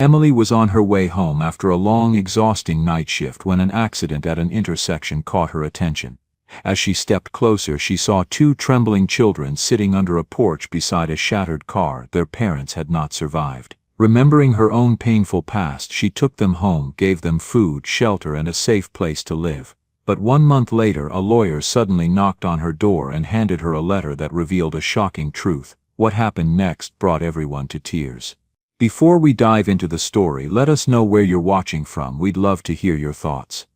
Emily was on her way home after a long, exhausting night shift when an accident at an intersection caught her attention. As she stepped closer, she saw two trembling children sitting under a porch beside a shattered car. Their parents had not survived. Remembering her own painful past, she took them home, gave them food, shelter, and a safe place to live. But 1 month later, a lawyer suddenly knocked on her door and handed her a letter that revealed a shocking truth. What happened next brought everyone to tears. Before we dive into the story, let us know where you're watching from. We'd love to hear your thoughts.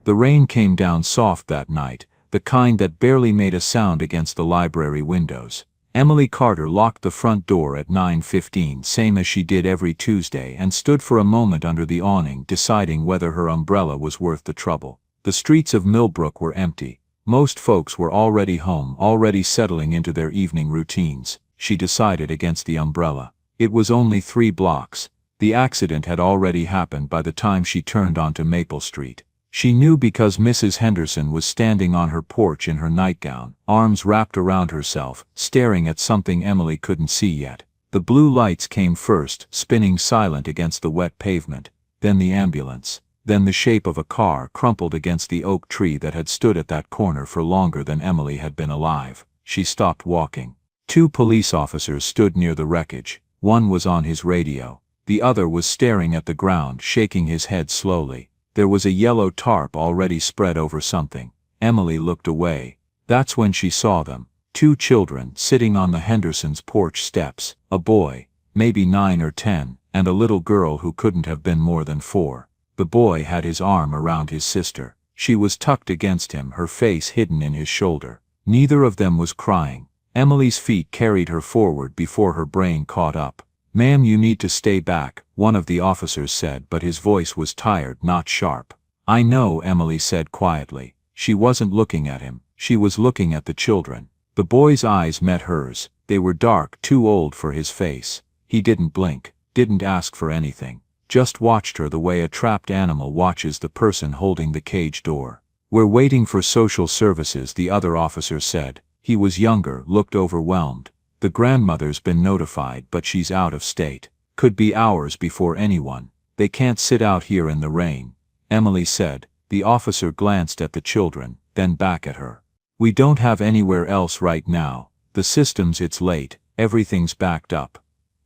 The rain came down soft that night, the kind that barely made a sound against the library windows. Emily Carter locked the front door at 9:15, same as she did every Tuesday, and stood for a moment under the awning, deciding whether her umbrella was worth the trouble. The streets of Millbrook were empty. Most folks were already home, already settling into their evening routines. She decided against the umbrella. It was only 3 blocks. The accident had already happened by the time she turned onto Maple Street. She knew because Mrs. Henderson was standing on her porch in her nightgown, arms wrapped around herself, staring at something Emily couldn't see yet. The blue lights came first, spinning silent against the wet pavement, then the ambulance, then the shape of a car crumpled against the oak tree that had stood at that corner for longer than Emily had been alive. She stopped walking. 2 police officers stood near the wreckage. One was on his radio. The other was staring at the ground, shaking his head slowly. There was a yellow tarp already spread over something. Emily looked away. That's when she saw them. 2 children sitting on the Hendersons' porch steps. A boy, maybe 9 or 10, and a little girl who couldn't have been more than 4. The boy had his arm around his sister. She was tucked against him, her face hidden in his shoulder. Neither of them was crying. Emily's feet carried her forward before her brain caught up. "Ma'am, you need to stay back," one of the officers said, but his voice was tired, not sharp. "I know," Emily said quietly. She wasn't looking at him. She was looking at the children. The boy's eyes met hers. They were dark, too old for his face. He didn't blink, didn't ask for anything. Just watched her the way a trapped animal watches the person holding the cage door. "We're waiting for social services," the other officer said. He was younger, looked overwhelmed. "The grandmother's been notified, but she's out of state. Could be hours before anyone. They can't sit out here in the rain," Emily said. The officer glanced at the children, then back at her. "We don't have anywhere else right now. The systems, it's late, everything's backed up."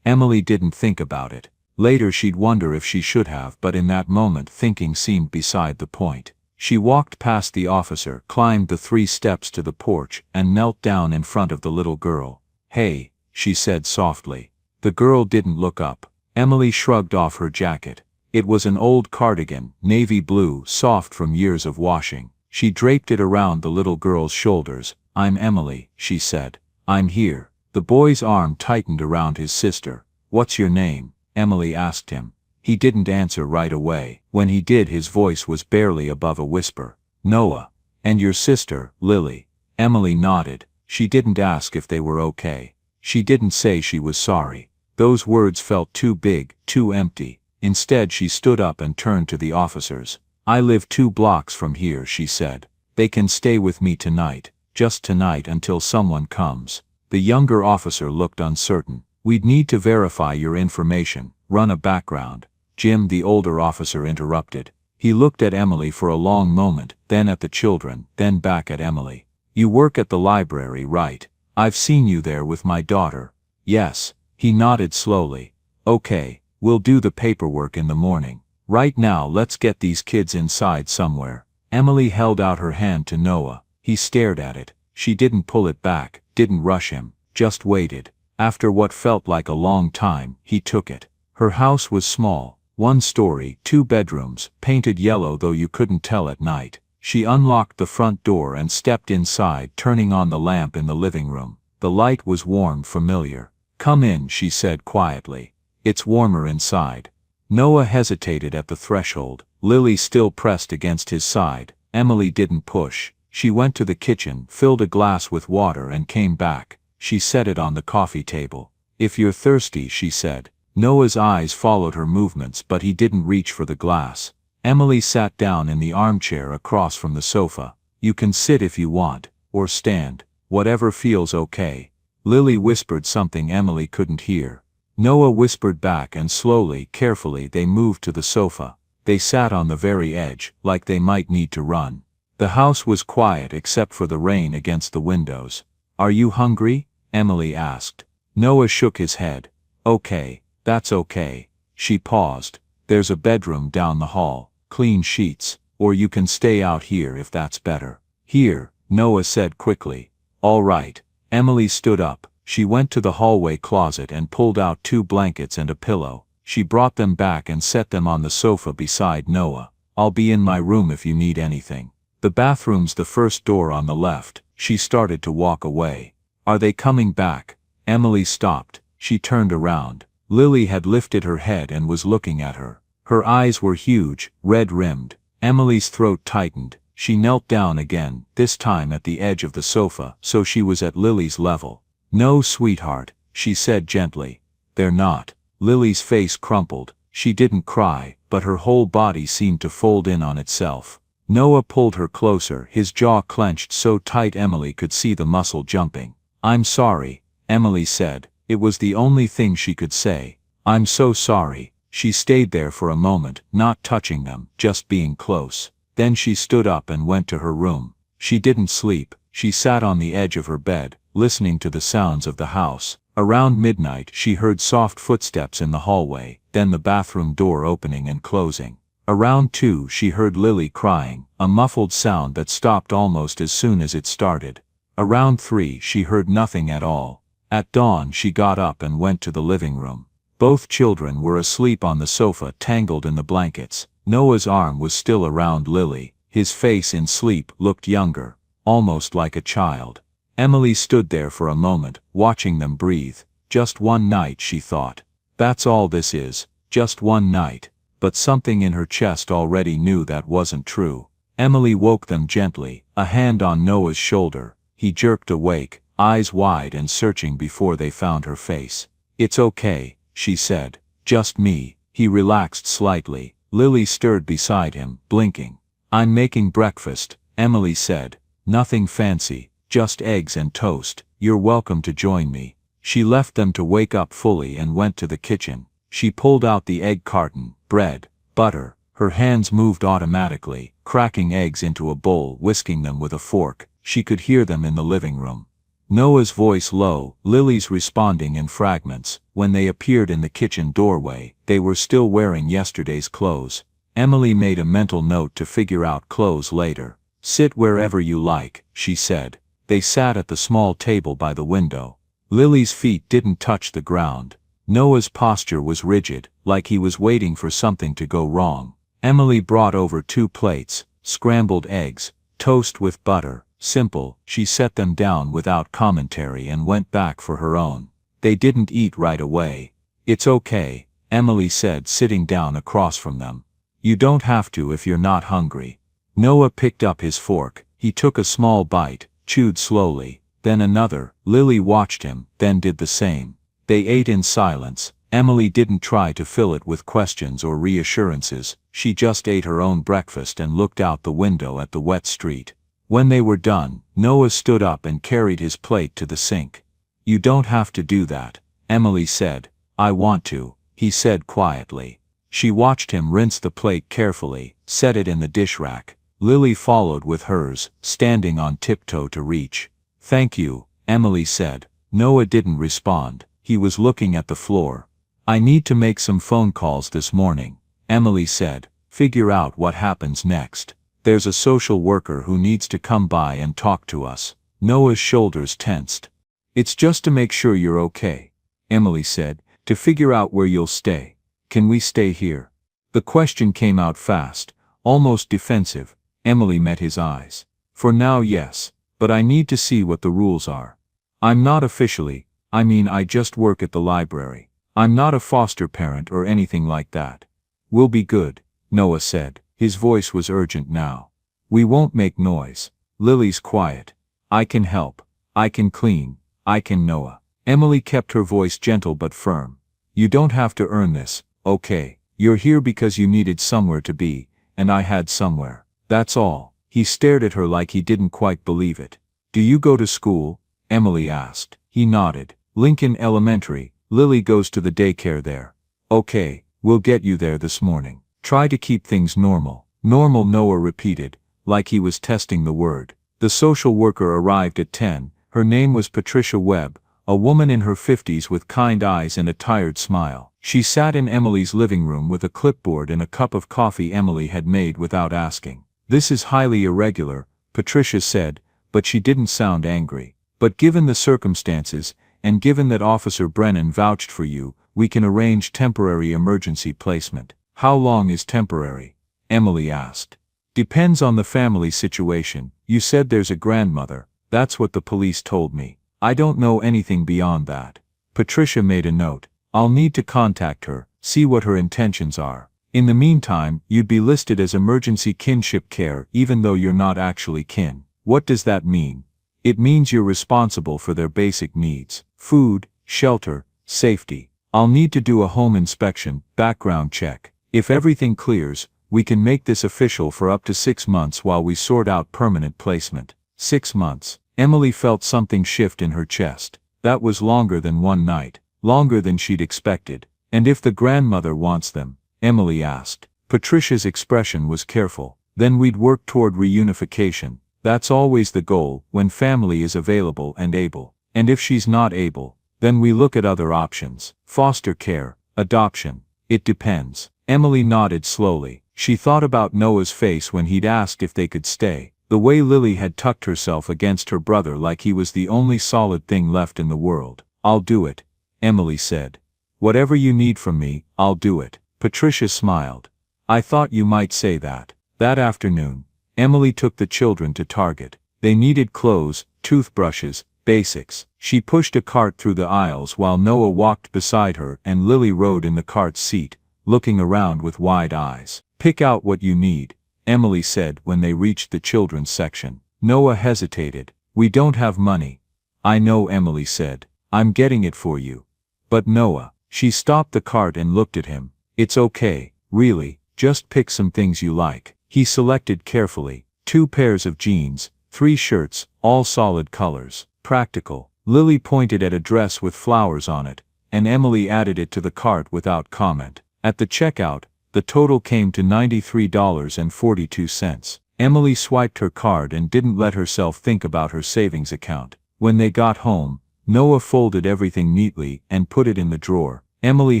Emily didn't think about it. Later she'd wonder if she should have, but in that moment thinking seemed beside the point. She walked past the officer, climbed the 3 steps to the porch, and knelt down in front of the little girl. "Hey," she said softly. The girl didn't look up. Emily shrugged off her jacket. It was an old cardigan, navy blue, soft from years of washing. She draped it around the little girl's shoulders. "I'm Emily," she said. "I'm here." The boy's arm tightened around his sister. "What's your name?" Emily asked him. He didn't answer right away. When he did, his voice was barely above a whisper. "Noah." "And your sister, Lily?" Emily nodded. She didn't ask if they were okay. She didn't say she was sorry. Those words felt too big, too empty. Instead she stood up and turned to the officers. "I live 2 blocks from here," she said. "They can stay with me tonight, just tonight until someone comes." The younger officer looked uncertain. "We'd need to verify your information, run a background." "Jim," the older officer interrupted. He looked at Emily for a long moment, then at the children, then back at Emily. "You work at the library, right? I've seen you there with my daughter." "Yes." He nodded slowly. "Okay, we'll do the paperwork in the morning. Right now let's get these kids inside somewhere." Emily held out her hand to Noah. He stared at it. She didn't pull it back, didn't rush him, just waited. After what felt like a long time, he took it. Her house was small. 1 story, 2 bedrooms, painted yellow though you couldn't tell at night. She unlocked the front door and stepped inside, turning on the lamp in the living room. The light was warm, familiar. "Come in," she said quietly. "It's warmer inside." Noah hesitated at the threshold, Lily still pressed against his side. Emily didn't push. She went to the kitchen, filled a glass with water and came back. She set it on the coffee table. "If you're thirsty," she said. Noah's eyes followed her movements, but he didn't reach for the glass. Emily sat down in the armchair across from the sofa. "You can sit if you want, or stand, whatever feels okay." Lily whispered something Emily couldn't hear. Noah whispered back, and slowly, carefully they moved to the sofa. They sat on the very edge, like they might need to run. The house was quiet except for the rain against the windows. "Are you hungry?" Emily asked. Noah shook his head. "Okay, that's okay." She paused. "There's a bedroom down the hall, clean sheets, or you can stay out here if that's better." "Here," Noah said quickly. "All right." Emily stood up. She went to the hallway closet and pulled out 2 blankets and a pillow. She brought them back and set them on the sofa beside Noah. "I'll be in my room if you need anything. The bathroom's the first door on the left." She started to walk away. "Are they coming back?" Emily stopped. She turned around. Lily had lifted her head and was looking at her. Her eyes were huge, red-rimmed. Emily's throat tightened. She knelt down again, this time at the edge of the sofa, so she was at Lily's level. "No, sweetheart," she said gently. "They're not." Lily's face crumpled. She didn't cry, but her whole body seemed to fold in on itself. Noah pulled her closer, his jaw clenched so tight Emily could see the muscle jumping. "I'm sorry," Emily said. It was the only thing she could say. "I'm so sorry." She stayed there for a moment, not touching them, just being close. Then she stood up and went to her room. She didn't sleep. She sat on the edge of her bed, listening to the sounds of the house. Around midnight she heard soft footsteps in the hallway, then the bathroom door opening and closing. Around 2 she heard Lily crying, a muffled sound that stopped almost as soon as it started. Around 3 she heard nothing at all. At dawn she got up and went to the living room. Both children were asleep on the sofa, tangled in the blankets. Noah's arm was still around Lily. His face in sleep looked younger, almost like a child. Emily stood there for a moment, watching them breathe. Just one night, she thought. That's all this is, just one night. But something in her chest already knew that wasn't true. Emily woke them gently, a hand on Noah's shoulder. He jerked awake, eyes wide and searching before they found her face. "It's okay," she said. "Just me." He relaxed slightly. Lily stirred beside him, blinking. "I'm making breakfast," Emily said. "Nothing fancy, just eggs and toast. You're welcome to join me." She left them to wake up fully and went to the kitchen. She pulled out the egg carton, bread, butter. Her hands moved automatically, cracking eggs into a bowl, whisking them with a fork. She could hear them in the living room. Noah's voice low, Lily's responding in fragments. When they appeared in the kitchen doorway, they were still wearing yesterday's clothes. Emily made a mental note to figure out clothes later. "Sit wherever you like," she said. They sat at the small table by the window. Lily's feet didn't touch the ground. Noah's posture was rigid, like he was waiting for something to go wrong. Emily brought over 2 plates, scrambled eggs, toast with butter, simple. She set them down without commentary and went back for her own. They didn't eat right away. "It's okay," Emily said, sitting down across from them. "You don't have to if you're not hungry." Noah picked up his fork. He took a small bite, chewed slowly, then another. Lily watched him, then did the same. They ate in silence. Emily didn't try to fill it with questions or reassurances. She just ate her own breakfast and looked out the window at the wet street. When they were done, Noah stood up and carried his plate to the sink. "You don't have to do that," Emily said. "I want to," he said quietly. She watched him rinse the plate carefully, set it in the dish rack. Lily followed with hers, standing on tiptoe to reach. "Thank you," Emily said. Noah didn't respond. He was looking at the floor. "I need to make some phone calls this morning," Emily said. "Figure out what happens next. There's a social worker who needs to come by and talk to us." Noah's shoulders tensed. "It's just to make sure you're okay," Emily said, "to figure out where you'll stay. Can we stay here?" The question came out fast, almost defensive. Emily met his eyes. "For now, yes, but I need to see what the rules are. I'm not officially, I just work at the library. I'm not a foster parent or anything like that." "We'll be good," Noah said. His voice was urgent now. "We won't make noise." Lily's quiet. "I can help. I can clean. I can." Noah. Emily kept her voice gentle but firm. "You don't have to earn this, okay? You're here because you needed somewhere to be, and I had somewhere. That's all." He stared at her like he didn't quite believe it. "Do you go to school?" Emily asked. He nodded. "Lincoln Elementary, Lily goes to the daycare there. Okay, we'll get you there this morning. Try to keep things normal. Normal, Noah repeated, like he was testing the word. The social worker arrived at 10. Her name was Patricia Webb, a woman in her 50s with kind eyes and a tired smile. She sat in Emily's living room with a clipboard and a cup of coffee Emily had made without asking. This is highly irregular, Patricia said, but she didn't sound angry. But given the circumstances, and given that Officer Brennan vouched for you, we can arrange temporary emergency placement. How long is temporary? Emily asked. Depends on the family situation. You said there's a grandmother. That's what the police told me. I don't know anything beyond that. Patricia made a note. I'll need to contact her, see what her intentions are. In the meantime, you'd be listed as emergency kinship care even though you're not actually kin. What does that mean? It means you're responsible for their basic needs. Food, shelter, safety. I'll need to do a home inspection, background check. If everything clears, we can make this official for up to 6 months while we sort out permanent placement. 6 months. Emily felt something shift in her chest. That was longer than one night. Longer than she'd expected. And if the grandmother wants them? Emily asked. Patricia's expression was careful. Then we'd work toward reunification. That's always the goal, when family is available and able. And if she's not able, then we look at other options. Foster care, adoption. It depends. Emily nodded slowly. She thought about Noah's face when he'd asked if they could stay. The way Lily had tucked herself against her brother like he was the only solid thing left in the world. I'll do it, Emily said. Whatever you need from me, I'll do it. Patricia smiled. I thought you might say that. That afternoon, Emily took the children to Target. They needed clothes, toothbrushes, basics. She pushed a cart through the aisles while Noah walked beside her and Lily rode in the cart's seat, looking around with wide eyes. Pick out what you need, Emily said when they reached the children's section. Noah hesitated. We don't have money. I know, Emily said. I'm getting it for you. But Noah, she stopped the cart and looked at him. It's okay, really, just pick some things you like. He selected carefully. 2 pairs of jeans, 3 shirts, all solid colors. Practical. Lily pointed at a dress with flowers on it, and Emily added it to the cart without comment. At the checkout, the total came to $93.42. Emily swiped her card and didn't let herself think about her savings account. When they got home, Noah folded everything neatly and put it in the drawer Emily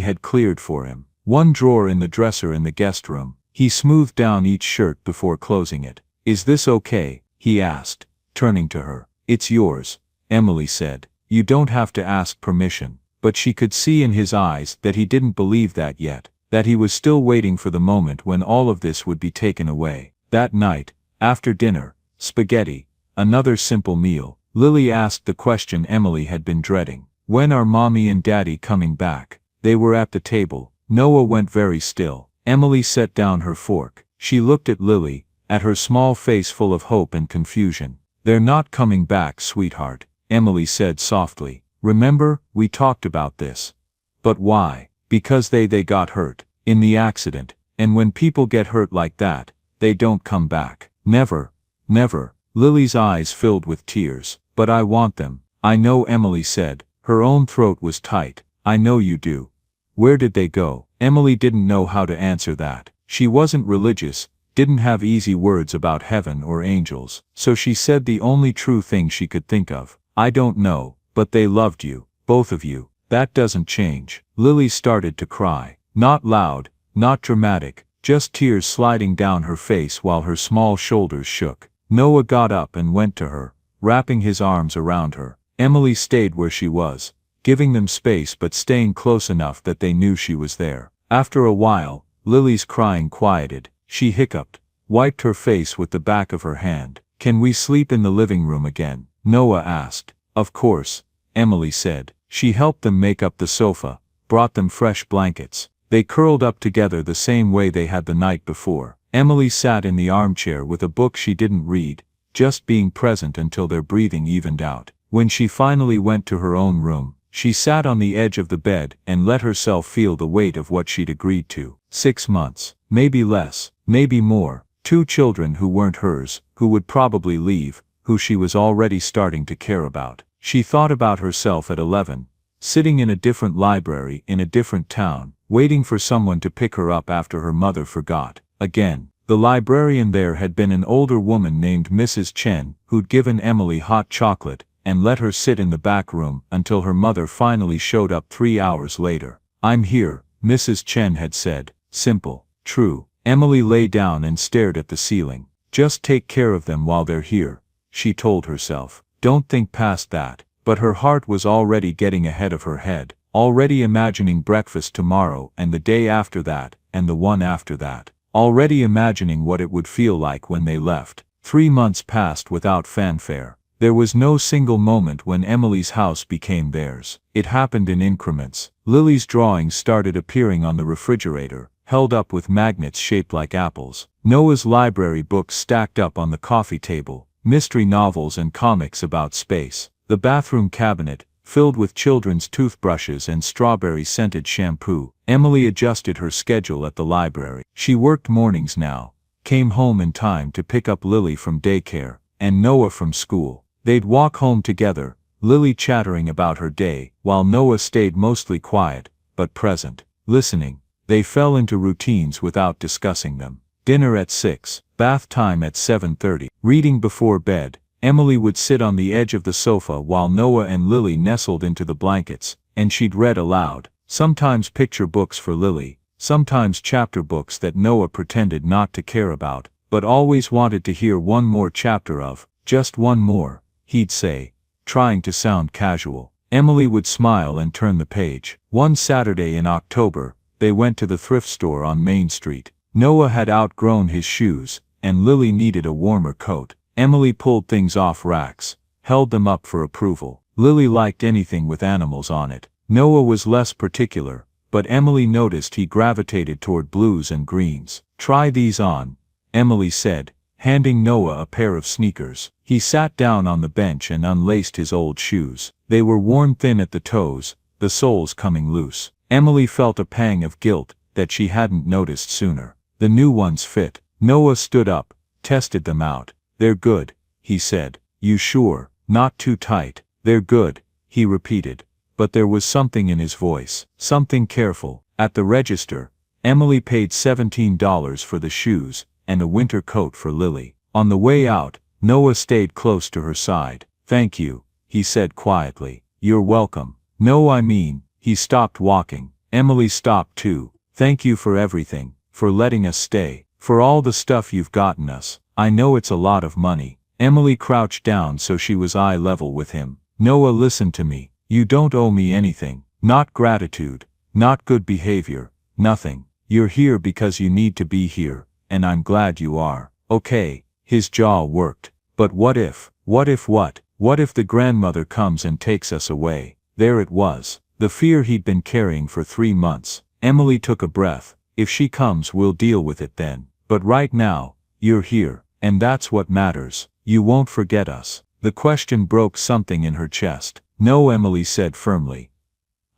had cleared for him. 1 drawer in the dresser in the guest room. He smoothed down each shirt before closing it. Is this okay? He asked, turning to her. It's yours, Emily said. You don't have to ask permission. But she could see in his eyes that he didn't believe that yet, that he was still waiting for the moment when all of this would be taken away. That night, after dinner, spaghetti, another simple meal, Lily asked the question Emily had been dreading. When are Mommy and Daddy coming back? They were at the table. Noah went very still. Emily set down her fork. She looked at Lily, at her small face full of hope and confusion. They're not coming back, sweetheart, Emily said softly. Remember, we talked about this. But why? Because they got hurt. In the accident. And when people get hurt like that, they don't come back. Never. Never. Lily's eyes filled with tears. But I want them. I know, Emily said. Her own throat was tight. I know you do. Where did they go? Emily didn't know how to answer that. She wasn't religious, didn't have easy words about heaven or angels, so she said the only true thing she could think of. I don't know, but they loved you, both of you. That doesn't change. Lily started to cry. Not loud, not dramatic, just tears sliding down her face while her small shoulders shook. Noah got up and went to her, wrapping his arms around her. Emily stayed where she was, giving them space but staying close enough that they knew she was there. After a while, Lily's crying quieted. She hiccuped, wiped her face with the back of her hand. Can we sleep in the living room again? Noah asked. Of course, Emily said. She helped them make up the sofa, brought them fresh blankets. They curled up together the same way they had the night before. Emily sat in the armchair with a book she didn't read, just being present until their breathing evened out. When she finally went to her own room, she sat on the edge of the bed and let herself feel the weight of what she'd agreed to. 6 months, maybe less, maybe more. 2 children who weren't hers, who would probably leave, who she was already starting to care about. She thought about herself at 11, sitting in a different library in a different town, waiting for someone to pick her up after her mother forgot. Again, the librarian there had been an older woman named Mrs. Chen, who'd given Emily hot chocolate and let her sit in the back room until her mother finally showed up 3 hours later. "I'm here," Mrs. Chen had said. Simple, true. Emily lay down and stared at the ceiling. "Just take care of them while they're here," she told herself. "Don't think past that." But her heart was already getting ahead of her head, already imagining breakfast tomorrow and the day after that and the one after that, already imagining what it would feel like when they left. 3 months passed without fanfare. There was no single moment when Emily's house became theirs. It happened in increments. Lily's drawings started appearing on the refrigerator, held up with magnets shaped like apples. Noah's library books stacked up on the coffee table, mystery novels and comics about space. The bathroom cabinet, filled with children's toothbrushes and strawberry-scented shampoo. Emily adjusted her schedule at the library. She worked mornings now, came home in time to pick up Lily from daycare, and Noah from school. They'd walk home together, Lily chattering about her day, while Noah stayed mostly quiet, but present, listening. They fell into routines without discussing them. Dinner at 6, bath time at 7:30, reading before bed. Emily would sit on the edge of the sofa while Noah and Lily nestled into the blankets, and she'd read aloud, sometimes picture books for Lily, sometimes chapter books that Noah pretended not to care about, but always wanted to hear one more chapter of. "Just one more," he'd say, trying to sound casual. Emily would smile and turn the page. One Saturday in October, they went to the thrift store on Main Street. Noah had outgrown his shoes, and Lily needed a warmer coat. Emily pulled things off racks, held them up for approval. Lily liked anything with animals on it. Noah was less particular, but Emily noticed he gravitated toward blues and greens. "Try these on," Emily said, handing Noah a pair of sneakers. He sat down on the bench and unlaced his old shoes. They were worn thin at the toes, the soles coming loose. Emily felt a pang of guilt that she hadn't noticed sooner. The new ones fit. Noah stood up, tested them out. "They're good," he said. "You sure? Not too tight?" "They're good," he repeated. But there was something in his voice, something careful. At the register, Emily paid $17 for the shoes, and a winter coat for Lily. On the way out, Noah stayed close to her side. "Thank you," he said quietly. "You're welcome." "No, I mean," he stopped walking. Emily stopped too. "Thank you for everything, for letting us stay, for all the stuff you've gotten us. I know it's a lot of money." Emily crouched down so she was eye level with him. "Noah, listen to me. You don't owe me anything. Not gratitude, not good behavior, nothing. You're here because you need to be here, and I'm glad you are. Okay." His jaw worked. "But what if? What if what? What if the grandmother comes and takes us away?" There it was. The fear he'd been carrying for 3 months. Emily took a breath. "If she comes, we'll deal with it then. But right now, you're here, and that's what matters. You won't forget us." The question broke something in her chest. "No," Emily said firmly.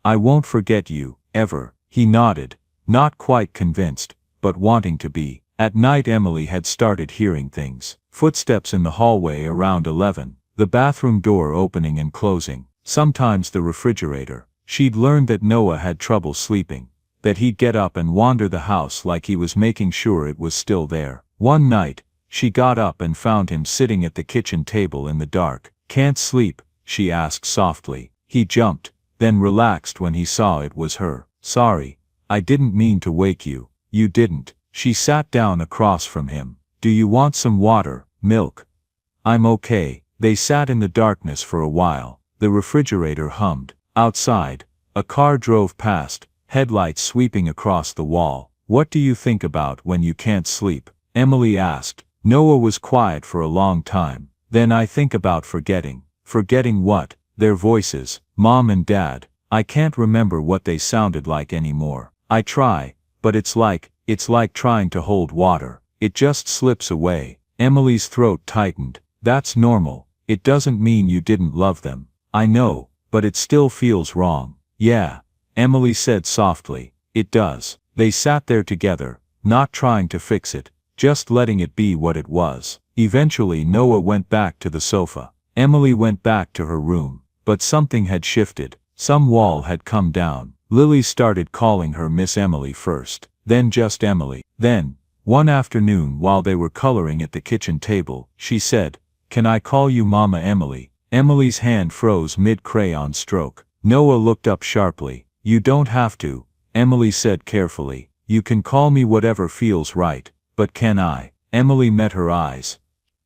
"I won't forget you, ever." He nodded, not quite convinced, but wanting to be. At night Emily had started hearing things. Footsteps in the hallway around 11, the bathroom door opening and closing, sometimes the refrigerator. She'd learned that Noah had trouble sleeping, that he'd get up and wander the house like he was making sure it was still there. One night, she got up and found him sitting at the kitchen table in the dark. "Can't sleep?" she asked softly. He jumped, then relaxed when he saw it was her. "Sorry, I didn't mean to wake you." "You didn't." She sat down across from him. "Do you want some water, milk?" "I'm okay." They sat in the darkness for a while. The refrigerator hummed. Outside, a car drove past, headlights sweeping across the wall. "What do you think about when you can't sleep?" Emily asked. Noah was quiet for a long time. "Then I think about forgetting." "Forgetting what?" "Their voices, Mom and Dad. I can't remember what they sounded like anymore. I try, but it's like trying to hold water. It just slips away." Emily's throat tightened. "That's normal. It doesn't mean you didn't love them." "I know, but it still feels wrong." "Yeah," Emily said softly. "It does." They sat there together, not trying to fix it, just letting it be what it was. Eventually Noah went back to the sofa. Emily went back to her room. But something had shifted. Some wall had come down. Lily started calling her Miss Emily first, then just Emily. Then, one afternoon while they were coloring at the kitchen table, she said, "Can I call you Mama Emily?" Emily's hand froze mid-crayon stroke. Noah looked up sharply. "You don't have to," Emily said carefully. "You can call me whatever feels right, but can I?" Emily met her eyes.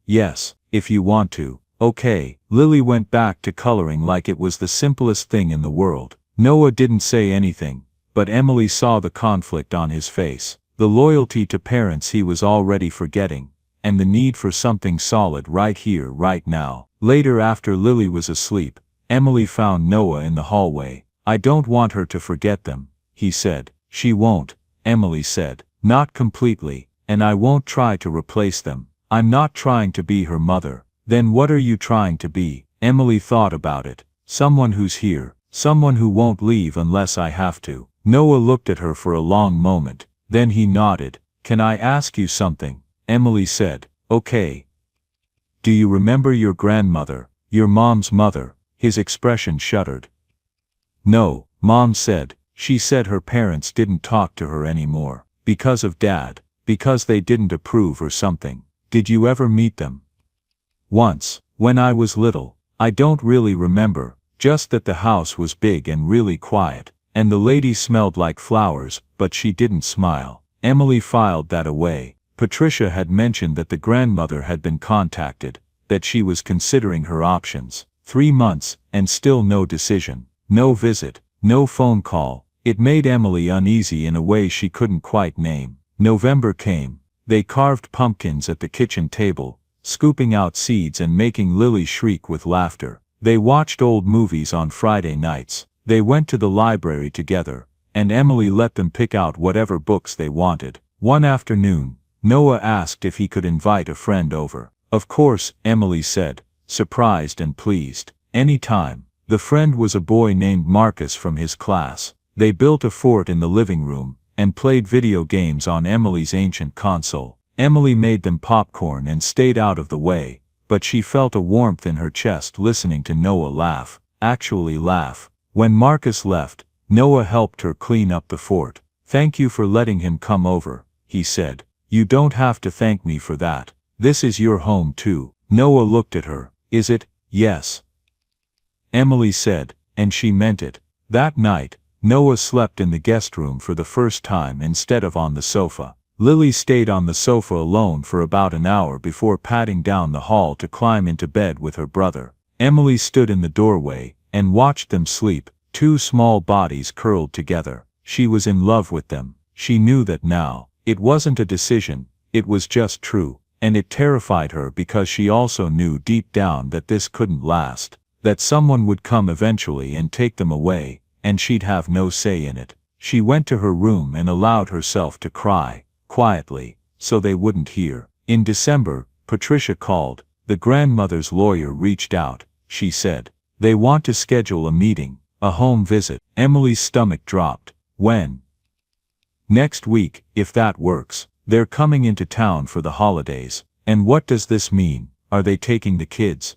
"Yes, if you want to." "Okay." Lily went back to coloring like it was the simplest thing in the world. Noah didn't say anything, but Emily saw the conflict on his face. The loyalty to parents he was already forgetting, and the need for something solid right here, right now. Later, after Lily was asleep, Emily found Noah in the hallway. "I don't want her to forget them," he said. "She won't," Emily said. "Not completely, and I won't try to replace them. I'm not trying to be her mother." "Then what are you trying to be?" Emily thought about it. "Someone who's here, someone who won't leave unless I have to." Noah looked at her for a long moment, then he nodded. "Can I ask you something?" Emily said. "Okay." "Do you remember your grandmother, your mom's mother?" His expression shuddered. "No," Mom said. "She said her parents didn't talk to her anymore. Because of Dad. Because they didn't approve or something." "Did you ever meet them?" "Once, when I was little. I don't really remember, just that the house was big and really quiet, and the lady smelled like flowers, but she didn't smile." Emily filed that away. Patricia had mentioned that the grandmother had been contacted, that she was considering her options. 3 months, and still no decision. No visit, no phone call. It made Emily uneasy in a way she couldn't quite name. November came. They carved pumpkins at the kitchen table, scooping out seeds and making Lily shriek with laughter. They watched old movies on Friday nights. They went to the library together, and Emily let them pick out whatever books they wanted. One afternoon, Noah asked if he could invite a friend over. "Of course," Emily said, surprised and pleased. "Any time." The friend was a boy named Marcus from his class. They built a fort in the living room, and played video games on Emily's ancient console. Emily made them popcorn and stayed out of the way, but she felt a warmth in her chest listening to Noah laugh. Actually laugh. When Marcus left, Noah helped her clean up the fort. "Thank you for letting him come over," he said. "You don't have to thank me for that. This is your home too." Noah looked at her. "Is it?" "Yes," Emily said, and she meant it. That night, Noah slept in the guest room for the first time instead of on the sofa. Lily stayed on the sofa alone for about an hour before padding down the hall to climb into bed with her brother. Emily stood in the doorway and watched them sleep, 2 small bodies curled together. She was in love with them. She knew that now. It wasn't a decision, it was just true, and it terrified her because she also knew deep down that this couldn't last, that someone would come eventually and take them away, and she'd have no say in it. She went to her room and allowed herself to cry, quietly, so they wouldn't hear. In December, Patricia called. The grandmother's lawyer reached out. She said, "They want to schedule a meeting, a home visit." Emily's stomach dropped. "When?" "Next week, if that works. They're coming into town for the holidays." "And what does this mean? Are they taking the kids?"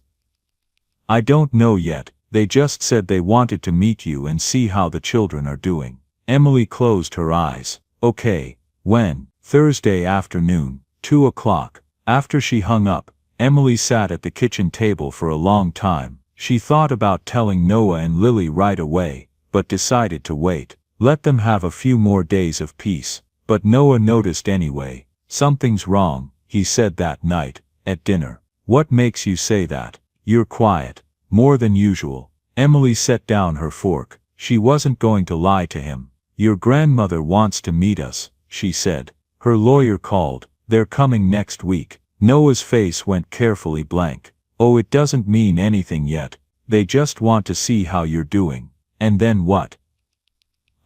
"I don't know yet. They just said they wanted to meet you and see how the children are doing." Emily closed her eyes. "Okay. When?" "Thursday afternoon, 2 o'clock. After she hung up, Emily sat at the kitchen table for a long time. She thought about telling Noah and Lily right away, but decided to wait. Let them have a few more days of peace. But Noah noticed anyway. "Something's wrong," he said that night, at dinner. "What makes you say that?" "You're quiet. More than usual." Emily set down her fork. She wasn't going to lie to him. "Your grandmother wants to meet us," she said. "Her lawyer called. They're coming next week." Noah's face went carefully blank. "Oh, it doesn't mean anything yet. They just want to see how you're doing." "And then what?"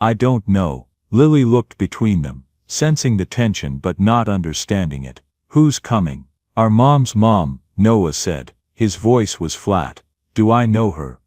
"I don't know." Lily looked between them, sensing the tension but not understanding it. "Who's coming?" "Our mom's mom," Noah said. His voice was flat. "Do I know her?"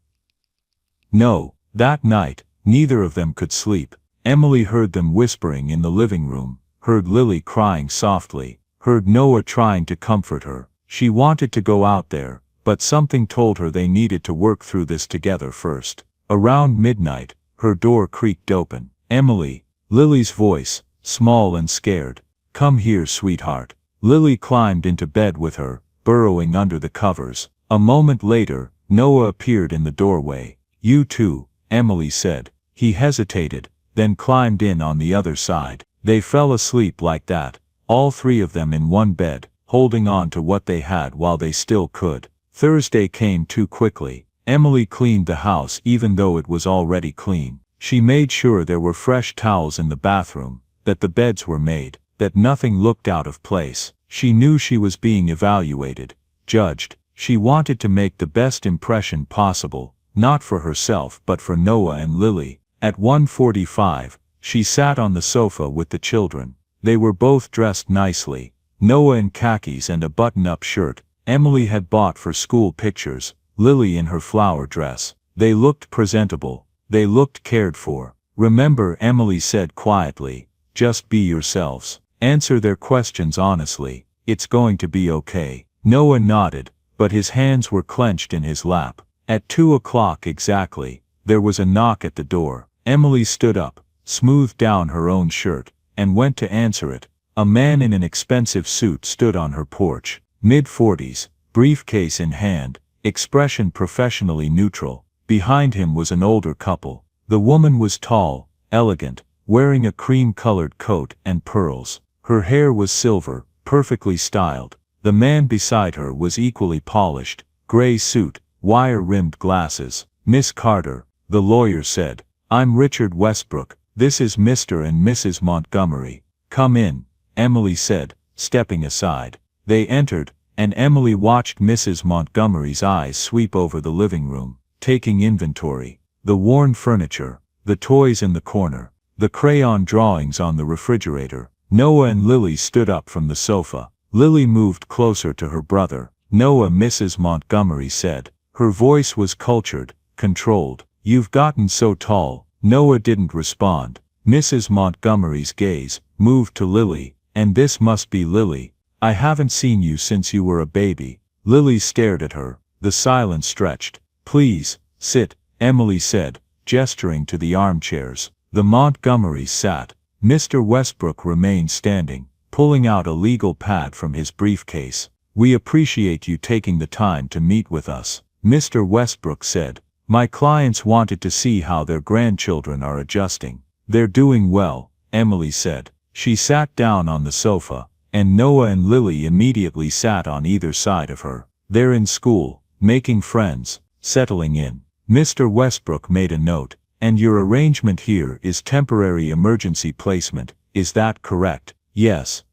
No. That night, neither of them could sleep. Emily heard them whispering in the living room, heard Lily crying softly, heard Noah trying to comfort her. She wanted to go out there, but something told her they needed to work through this together first. Around midnight, her door creaked open. "Emily," Lily's voice, small and scared. "Come here, sweetheart." Lily climbed into bed with her, burrowing under the covers. A moment later, Noah appeared in the doorway. "You too," Emily said. He hesitated, then climbed in on the other side. They fell asleep like that, all three of them in one bed, holding on to what they had while they still could. Thursday came too quickly. Emily cleaned the house even though it was already clean. She made sure there were fresh towels in the bathroom, that the beds were made, that nothing looked out of place. She knew she was being evaluated, judged. She wanted to make the best impression possible, not for herself but for Noah and Lily. At 1:45, she sat on the sofa with the children. They were both dressed nicely, Noah in khakis and a button-up shirt Emily had bought for school pictures, Lily in her flower dress. They looked presentable, they looked cared for. "Remember," Emily said quietly, "just be yourselves. Answer their questions honestly. It's going to be okay." Noah nodded, but his hands were clenched in his lap. At 2 o'clock exactly, there was a knock at the door. Emily stood up, smoothed down her own shirt, and went to answer it. A man in an expensive suit stood on her porch, mid-40s, briefcase in hand, expression professionally neutral. Behind him was an older couple. The woman was tall, elegant, wearing a cream-colored coat and pearls. Her hair was silver, perfectly styled. The man beside her was equally polished, gray suit, wire-rimmed glasses. "Miss Carter," the lawyer said. "I'm Richard Westbrook. This is Mr. and Mrs. Montgomery." "Come in," Emily said, stepping aside. They entered, and Emily watched Mrs. Montgomery's eyes sweep over the living room, taking inventory. The worn furniture, the toys in the corner, the crayon drawings on the refrigerator. Noah and Lily stood up from the sofa. Lily moved closer to her brother. "Noah," Mrs. Montgomery said. Her voice was cultured, controlled. "You've gotten so tall." Noah didn't respond. Mrs. Montgomery's gaze moved to Lily. "And this must be Lily. I haven't seen you since you were a baby." Lily stared at her. The silence stretched. "Please, sit," Emily said, gesturing to the armchairs. The Montgomerys sat. Mr. Westbrook remained standing, pulling out a legal pad from his briefcase. "We appreciate you taking the time to meet with us," Mr. Westbrook said. "My clients wanted to see how their grandchildren are adjusting." "They're doing well," Emily said. She sat down on the sofa, and Noah and Lily immediately sat on either side of her. "They're in school, making friends, settling in." Mr. Westbrook made a note. "And your arrangement here is temporary emergency placement, is that correct?" "Yes."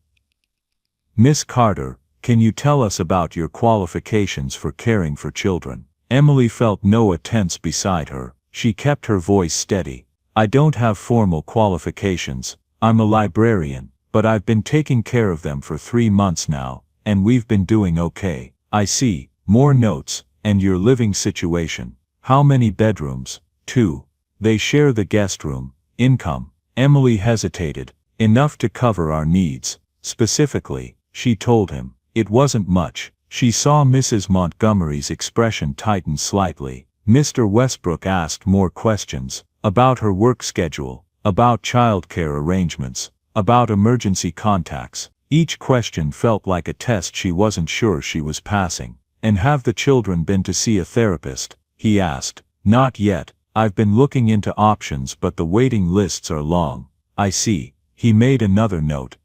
"Miss Carter, can you tell us about your qualifications for caring for children?" Emily felt Noah tense beside her. She kept her voice steady. "I don't have formal qualifications. I'm a librarian, but I've been taking care of them for 3 months now, and we've been doing okay." "I see." More notes. "And your living situation? How many bedrooms?" "2. They share the guest room." "Income?" Emily hesitated. "Enough to cover our needs." Specifically, she told him. It wasn't much. She saw Mrs. Montgomery's expression tighten slightly. Mr. Westbrook asked more questions, about her work schedule, about childcare arrangements, about emergency contacts. Each question felt like a test she wasn't sure she was passing. "And have the children been to see a therapist?" he asked. "Not yet. I've been looking into options but the waiting lists are long." "I see." He made another note.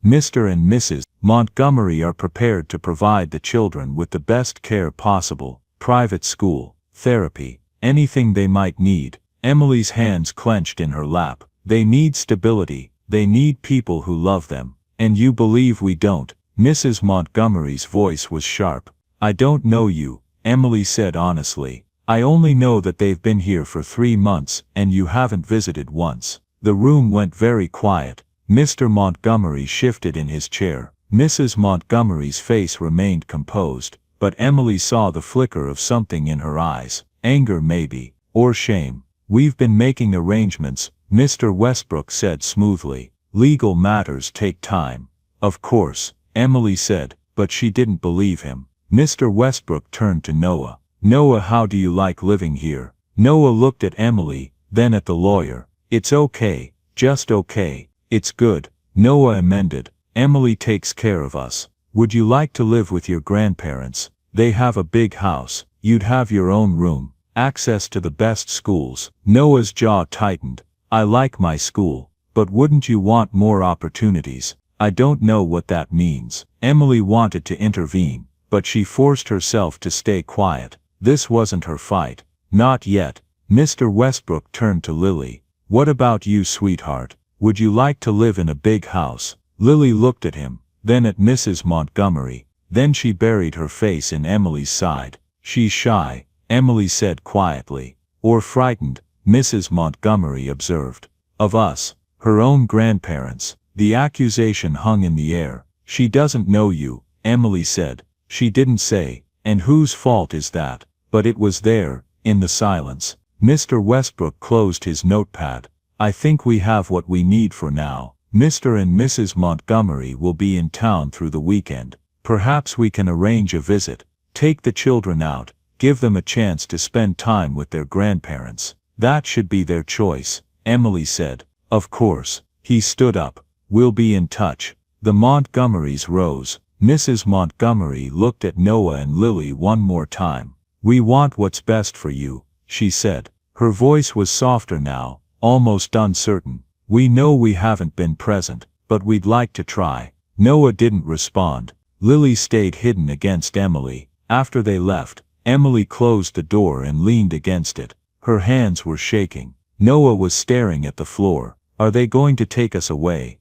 "Mr. and Mrs. Montgomery are prepared to provide the children with the best care possible, private school, therapy, anything they might need." Emily's hands clenched in her lap. "They need stability, they need people who love them. And you believe we don't?" Mrs. Montgomery's voice was sharp. "I don't know you," Emily said honestly. "I only know that they've been here for 3 months and you haven't visited once." The room went very quiet. Mr. Montgomery shifted in his chair. Mrs. Montgomery's face remained composed, but Emily saw the flicker of something in her eyes. Anger maybe, or shame. "We've been making arrangements," Mr. Westbrook said smoothly. "Legal matters take time." "Of course," Emily said, but she didn't believe him. Mr. Westbrook turned to Noah. "Noah, how do you like living here?" Noah looked at Emily, then at the lawyer. It's okay, just okay. It's good, Noah amended. Emily takes care of us. Would you like to live with your grandparents? They have a big house. You'd have your own room, access to the best schools. Noah's jaw tightened. I like my school, but wouldn't you want more opportunities? I don't know what that means. Emily wanted to intervene, but she forced herself to stay quiet. This wasn't her fight. Not yet. Mr. Westbrook turned to Lily. What about you, sweetheart? Would you like to live in a big house? Lily looked at him, then at Mrs. Montgomery. Then she buried her face in Emily's side. She's shy, Emily said quietly. Or frightened, Mrs. Montgomery observed. Of us, her own grandparents. The accusation hung in the air. She doesn't know you, Emily said. She didn't say, and whose fault is that? But it was there, in the silence. Mr. Westbrook closed his notepad. I think we have what we need for now. Mr. and Mrs. Montgomery will be in town through the weekend. Perhaps we can arrange a visit. Take the children out, give them a chance to spend time with their grandparents. That should be their choice, Emily said. Of course. He stood up. We'll be in touch. The Montgomerys rose. Mrs. Montgomery looked at Noah and Lily one more time. We want what's best for you, she said. Her voice was softer now, almost uncertain. We know we haven't been present, but we'd like to try. Noah didn't respond. Lily stayed hidden against Emily. After they left, Emily closed the door and leaned against it. Her hands were shaking. Noah was staring at the floor. Are they going to take us away?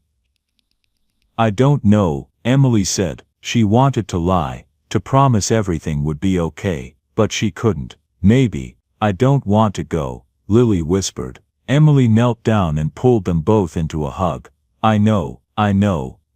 I don't know, Emily said. She wanted to lie, to promise everything would be okay, but she couldn't. Maybe. I don't want to go, Lily whispered. Emily knelt down and pulled them both into a hug. I know.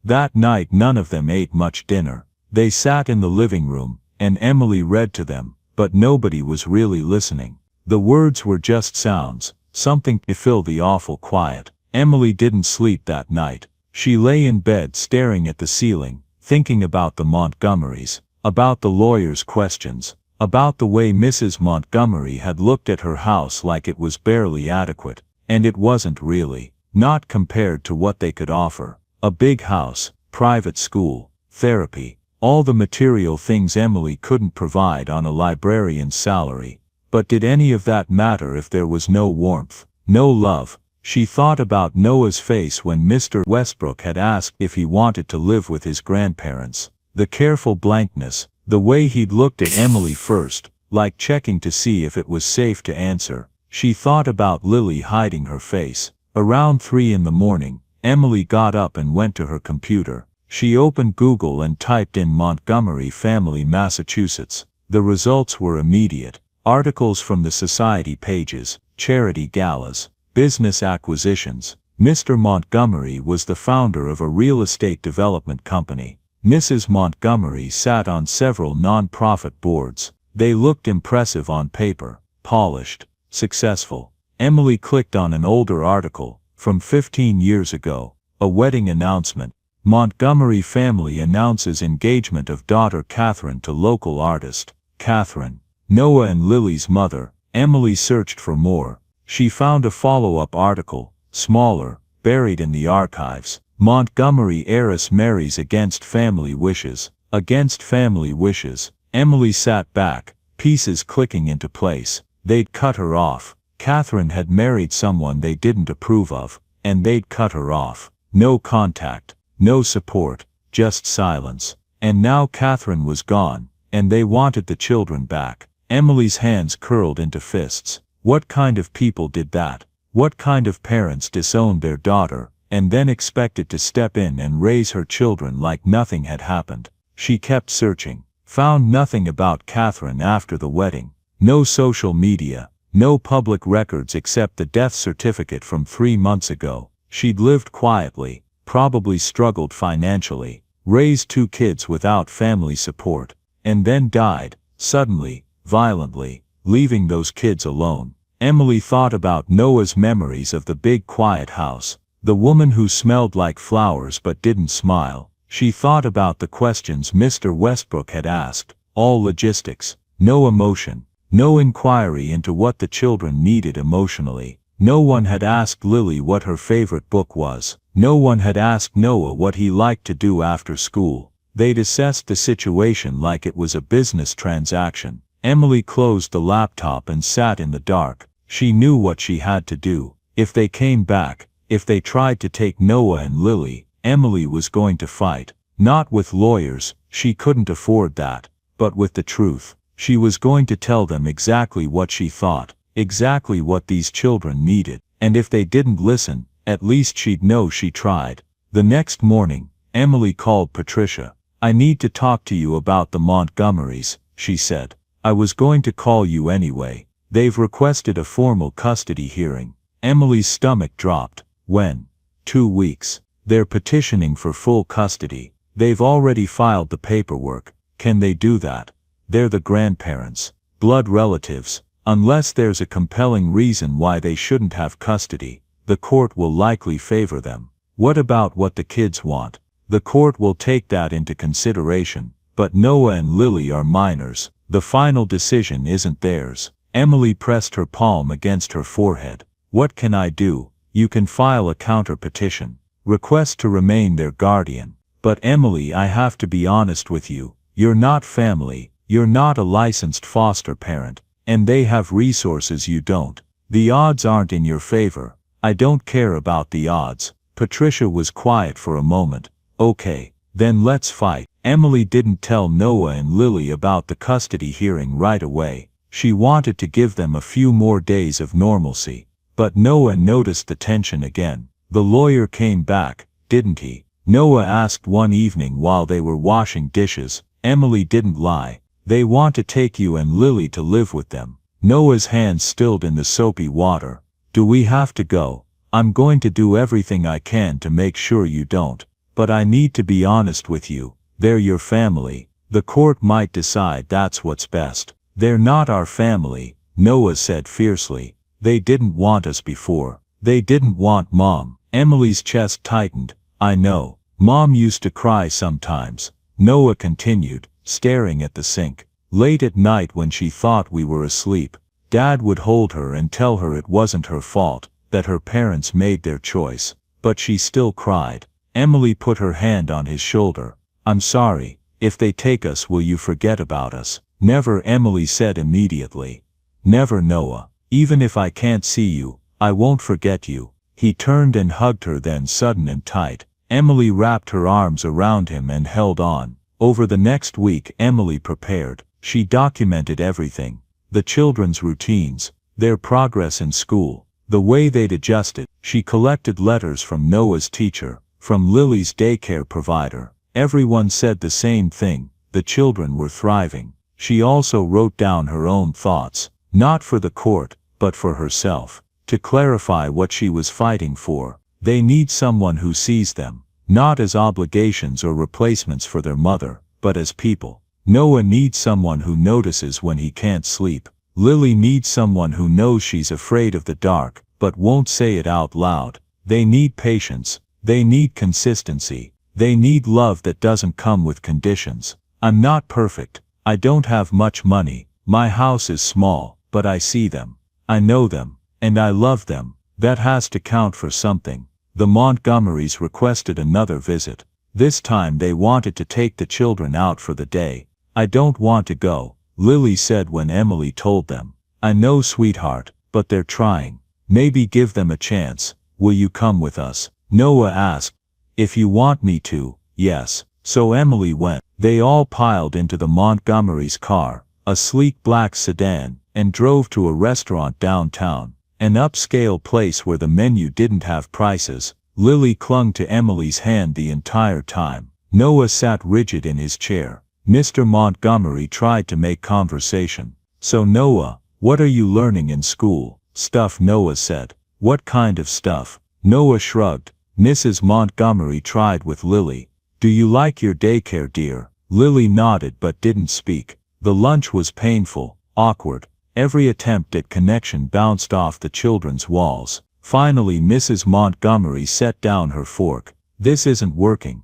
That night none of them ate much dinner. They sat in the living room, and Emily read to them, but nobody was really listening. The words were just sounds, something to fill the awful quiet. Emily didn't sleep that night. She lay in bed staring at the ceiling, thinking about the Montgomerys, about the lawyer's questions, about the way Mrs. Montgomery had looked at her house like it was barely adequate, and it wasn't really, not compared to what they could offer. A big house, private school, therapy, all the material things Emily couldn't provide on a librarian's salary. But did any of that matter if there was no warmth, no love? She thought about Noah's face when Mr. Westbrook had asked if he wanted to live with his grandparents. The careful blankness, the way he'd looked at Emily first, like checking to see if it was safe to answer. She thought about Lily hiding her face. Around 3 in the morning, Emily got up and went to her computer. She opened Google and typed in Montgomery family, Massachusetts. The results were immediate. Articles from the society pages, charity galas, business acquisitions. Mr. Montgomery was the founder of a real estate development company. Mrs. Montgomery sat on several non-profit boards. They looked impressive on paper, polished, successful. Emily clicked on an older article, from 15 years ago, a wedding announcement. Montgomery family announces engagement of daughter Catherine to local artist. Catherine, Noah and Lily's mother. Emily searched for more. She found a follow-up article, smaller, buried in the archives. Montgomery heiress marries against family wishes. Against family wishes. Emily sat back, pieces clicking into place. They'd cut her off. Catherine had married someone they didn't approve of, and they'd cut her off. No contact, no support, just silence. And now Catherine was gone, and they wanted the children back. Emily's hands curled into fists. What kind of people did that? What kind of parents disowned their daughter, and then expected to step in and raise her children like nothing had happened? She kept searching, found nothing about Catherine after the wedding. No social media, no public records except the death certificate from 3 months ago. She'd lived quietly, probably struggled financially, raised 2 kids without family support, and then died, suddenly, violently, leaving those kids alone. Emily thought about Noah's memories of the big quiet house, the woman who smelled like flowers but didn't smile. She thought about the questions Mr. Westbrook had asked, all logistics, no emotion, No inquiry into what the children needed emotionally. No one had asked Lily what her favorite book was. No one had asked Noah what he liked to do after school. They'd assessed the situation like it was a business transaction. Emily closed the laptop and sat in the dark. She knew what she had to do. If they came back, if they tried to take Noah and Lily, Emily was going to fight. Not with lawyers, she couldn't afford that, but with the truth. She was going to tell them exactly what she thought, exactly what these children needed, and if they didn't listen, at least she'd know she tried. The next morning, Emily called Patricia. "I need to talk to you about the Montgomerys," she said. "I was going to call you anyway. They've requested a formal custody hearing." Emily's stomach dropped. "When?" "2 weeks. They're petitioning for full custody. They've already filed the paperwork. Can they do that? They're the grandparents, blood relatives. Unless there's a compelling reason why they shouldn't have custody, the court will likely favor them. What about what the kids want? The court will take that into consideration, but Noah and Lily are minors. The final decision isn't theirs." Emily pressed her palm against her forehead. "What can I do?" "You can file a counter petition. Request to remain their guardian." "But Emily, I have to be honest with you. You're not family. You're not a licensed foster parent, and they have resources you don't. The odds aren't in your favor." "I don't care about the odds." Patricia was quiet for a moment. "Okay, then let's fight." Emily didn't tell Noah and Lily about the custody hearing right away. She wanted to give them a few more days of normalcy. But Noah noticed the tension again. "The lawyer came back, didn't he?" Noah asked one evening while they were washing dishes. Emily didn't lie. "They want to take you and Lily to live with them." Noah's hands stilled in the soapy water. "Do we have to go?" "I'm going to do everything I can to make sure you don't. But I need to be honest with you. They're your family. The court might decide that's what's best." "They're not our family," Noah said fiercely. "They didn't want us before. They didn't want Mom." Emily's chest tightened. "I know. Mom used to cry sometimes," Noah continued, staring at the sink. "Late at night when she thought we were asleep. Dad would hold her and tell her it wasn't her fault, that her parents made their choice. But she still cried." Emily put her hand on his shoulder. "I'm sorry. If they take us, will you forget about us?" "Never," Emily said immediately. "Never, Noah. Even if I can't see you, I won't forget you." He turned and hugged her, then sudden and tight. Emily wrapped her arms around him and held on. Over the next week Emily prepared. She documented everything. The children's routines, their progress in school, the way they'd adjusted. She collected letters from Noah's teacher, from Lily's daycare provider. Everyone said the same thing: the children were thriving. She also wrote down her own thoughts, not for the court, but for herself, to clarify what she was fighting for. They need someone who sees them, not as obligations or replacements for their mother, but as people. Noah needs someone who notices when he can't sleep. Lily needs someone who knows she's afraid of the dark, but won't say it out loud. They need patience. They need consistency. They need love that doesn't come with conditions. "I'm not perfect. I don't have much money. My house is small, but I see them. I know them. And I love them. That has to count for something." The Montgomerys requested another visit. This time they wanted to take the children out for the day. "I don't want to go," Lily said when Emily told them. "I know, sweetheart, but they're trying. Maybe give them a chance. Will you come with us?" Noah asked. "If you want me to, yes." So Emily went. They all piled into the Montgomerys' car, a sleek black sedan, and drove to a restaurant downtown, an upscale place where the menu didn't have prices. Lily clung to Emily's hand the entire time. Noah sat rigid in his chair. Mr. Montgomery tried to make conversation. "So Noah, what are you learning in school?" "Stuff," Noah said. "What kind of stuff?" Noah shrugged. Mrs. Montgomery tried with Lily. "Do you like your daycare, dear?" Lily nodded but didn't speak. The lunch was painful, awkward. Every attempt at connection bounced off the children's walls. Finally Mrs. Montgomery set down her fork. "This isn't working."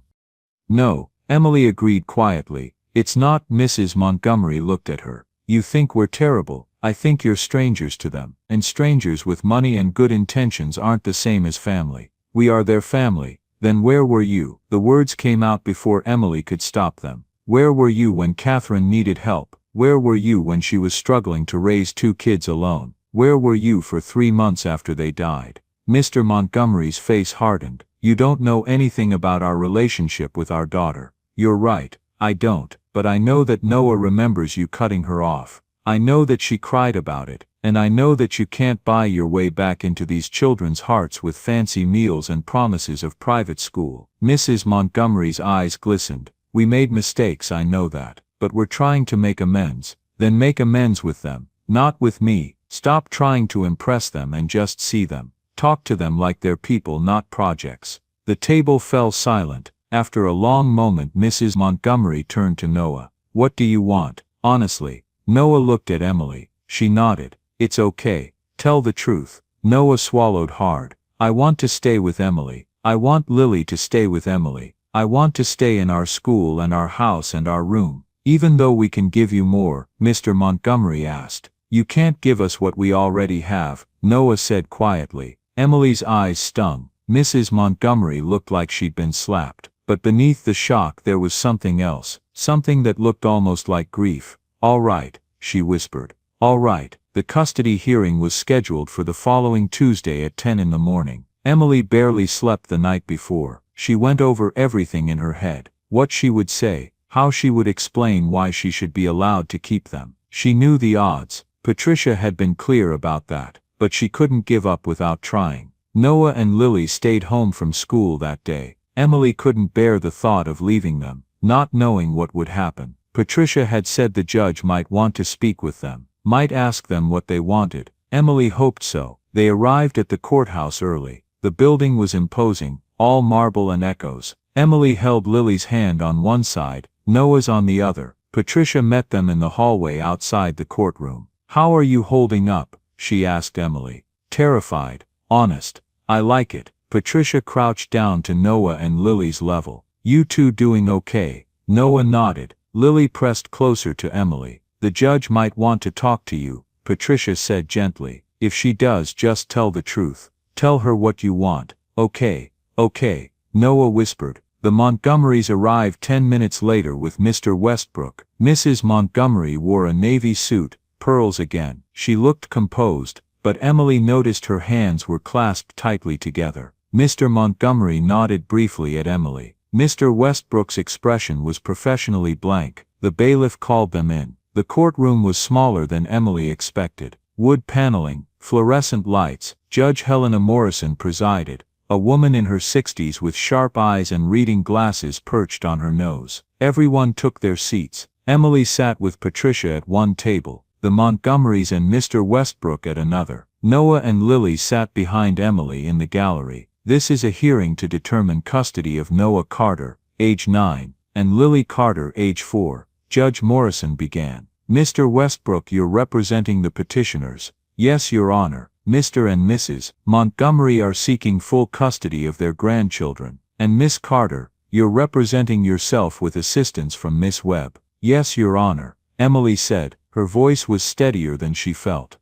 "No," Emily agreed quietly. "It's not." Mrs. Montgomery looked at her. "You think we're terrible, I think you're strangers to them, and strangers with money and good intentions aren't the same as family. We are their family. Then where were you? The words came out before Emily could stop them. Where were you when Catherine needed help? Where were you when she was struggling to raise 2 kids alone? Where were you for 3 months after they died? Mr. Montgomery's face hardened. You don't know anything about our relationship with our daughter. You're right, I don't, but I know that Noah remembers you cutting her off. I know that she cried about it, and I know that you can't buy your way back into these children's hearts with fancy meals and promises of private school. Mrs. Montgomery's eyes glistened. We made mistakes, I know that, but we're trying to make amends. Then make amends with them, not with me. Stop trying to impress them and just see them. Talk to them like they're people, not projects. The table fell silent. After a long moment, Mrs. Montgomery turned to Noah. What do you want, honestly? Noah looked at Emily. She nodded. It's okay. Tell the truth. Noah swallowed hard. I want to stay with Emily. I want Lily to stay with Emily. I want to stay in our school and our house and our room. Even though we can give you more, Mr. Montgomery asked. You can't give us what we already have, Noah said quietly. Emily's eyes stung. Mrs. Montgomery looked like she'd been slapped. But beneath the shock there was something else, something that looked almost like grief. All right, she whispered. All right. The custody hearing was scheduled for the following Tuesday at 10 in the morning. Emily barely slept the night before. She went over everything in her head. What she would say, how she would explain why she should be allowed to keep them. She knew the odds. Patricia had been clear about that, but she couldn't give up without trying. Noah and Lily stayed home from school that day. Emily couldn't bear the thought of leaving them, not knowing what would happen. Patricia had said the judge might want to speak with them, might ask them what they wanted. Emily hoped so. They arrived at the courthouse early. The building was imposing, all marble and echoes. Emily held Lily's hand on one side, Noah's on the other. Patricia met them in the hallway outside the courtroom. How are you holding up? She asked Emily. Terrified. Honest. I like it. Patricia crouched down to Noah and Lily's level. You two doing okay? Noah nodded. Lily pressed closer to Emily. The judge might want to talk to you, Patricia said gently. If she does, just tell the truth. Tell her what you want. Okay, okay, Noah whispered. The Montgomerys arrived 10 minutes later with Mr. Westbrook. Mrs. Montgomery wore a navy suit, pearls again. She looked composed, but Emily noticed her hands were clasped tightly together. Mr. Montgomery nodded briefly at Emily. Mr. Westbrook's expression was professionally blank. The bailiff called them in. The courtroom was smaller than Emily expected. Wood paneling, fluorescent lights. Judge Helena Morrison presided. A woman in her 60s with sharp eyes and reading glasses perched on her nose. Everyone took their seats. Emily sat with Patricia at one table, the Montgomerys and Mr. Westbrook at another. Noah and Lily sat behind Emily in the gallery. This is a hearing to determine custody of Noah Carter, age 9, and Lily Carter, age 4. Judge Morrison began. Mr. Westbrook, you're representing the petitioners. Yes, Your Honor. Mr. and Mrs. Montgomery are seeking full custody of their grandchildren. And Miss Carter, you're representing yourself with assistance from Miss Webb. Yes, Your Honor, Emily said. Her voice was steadier than she felt.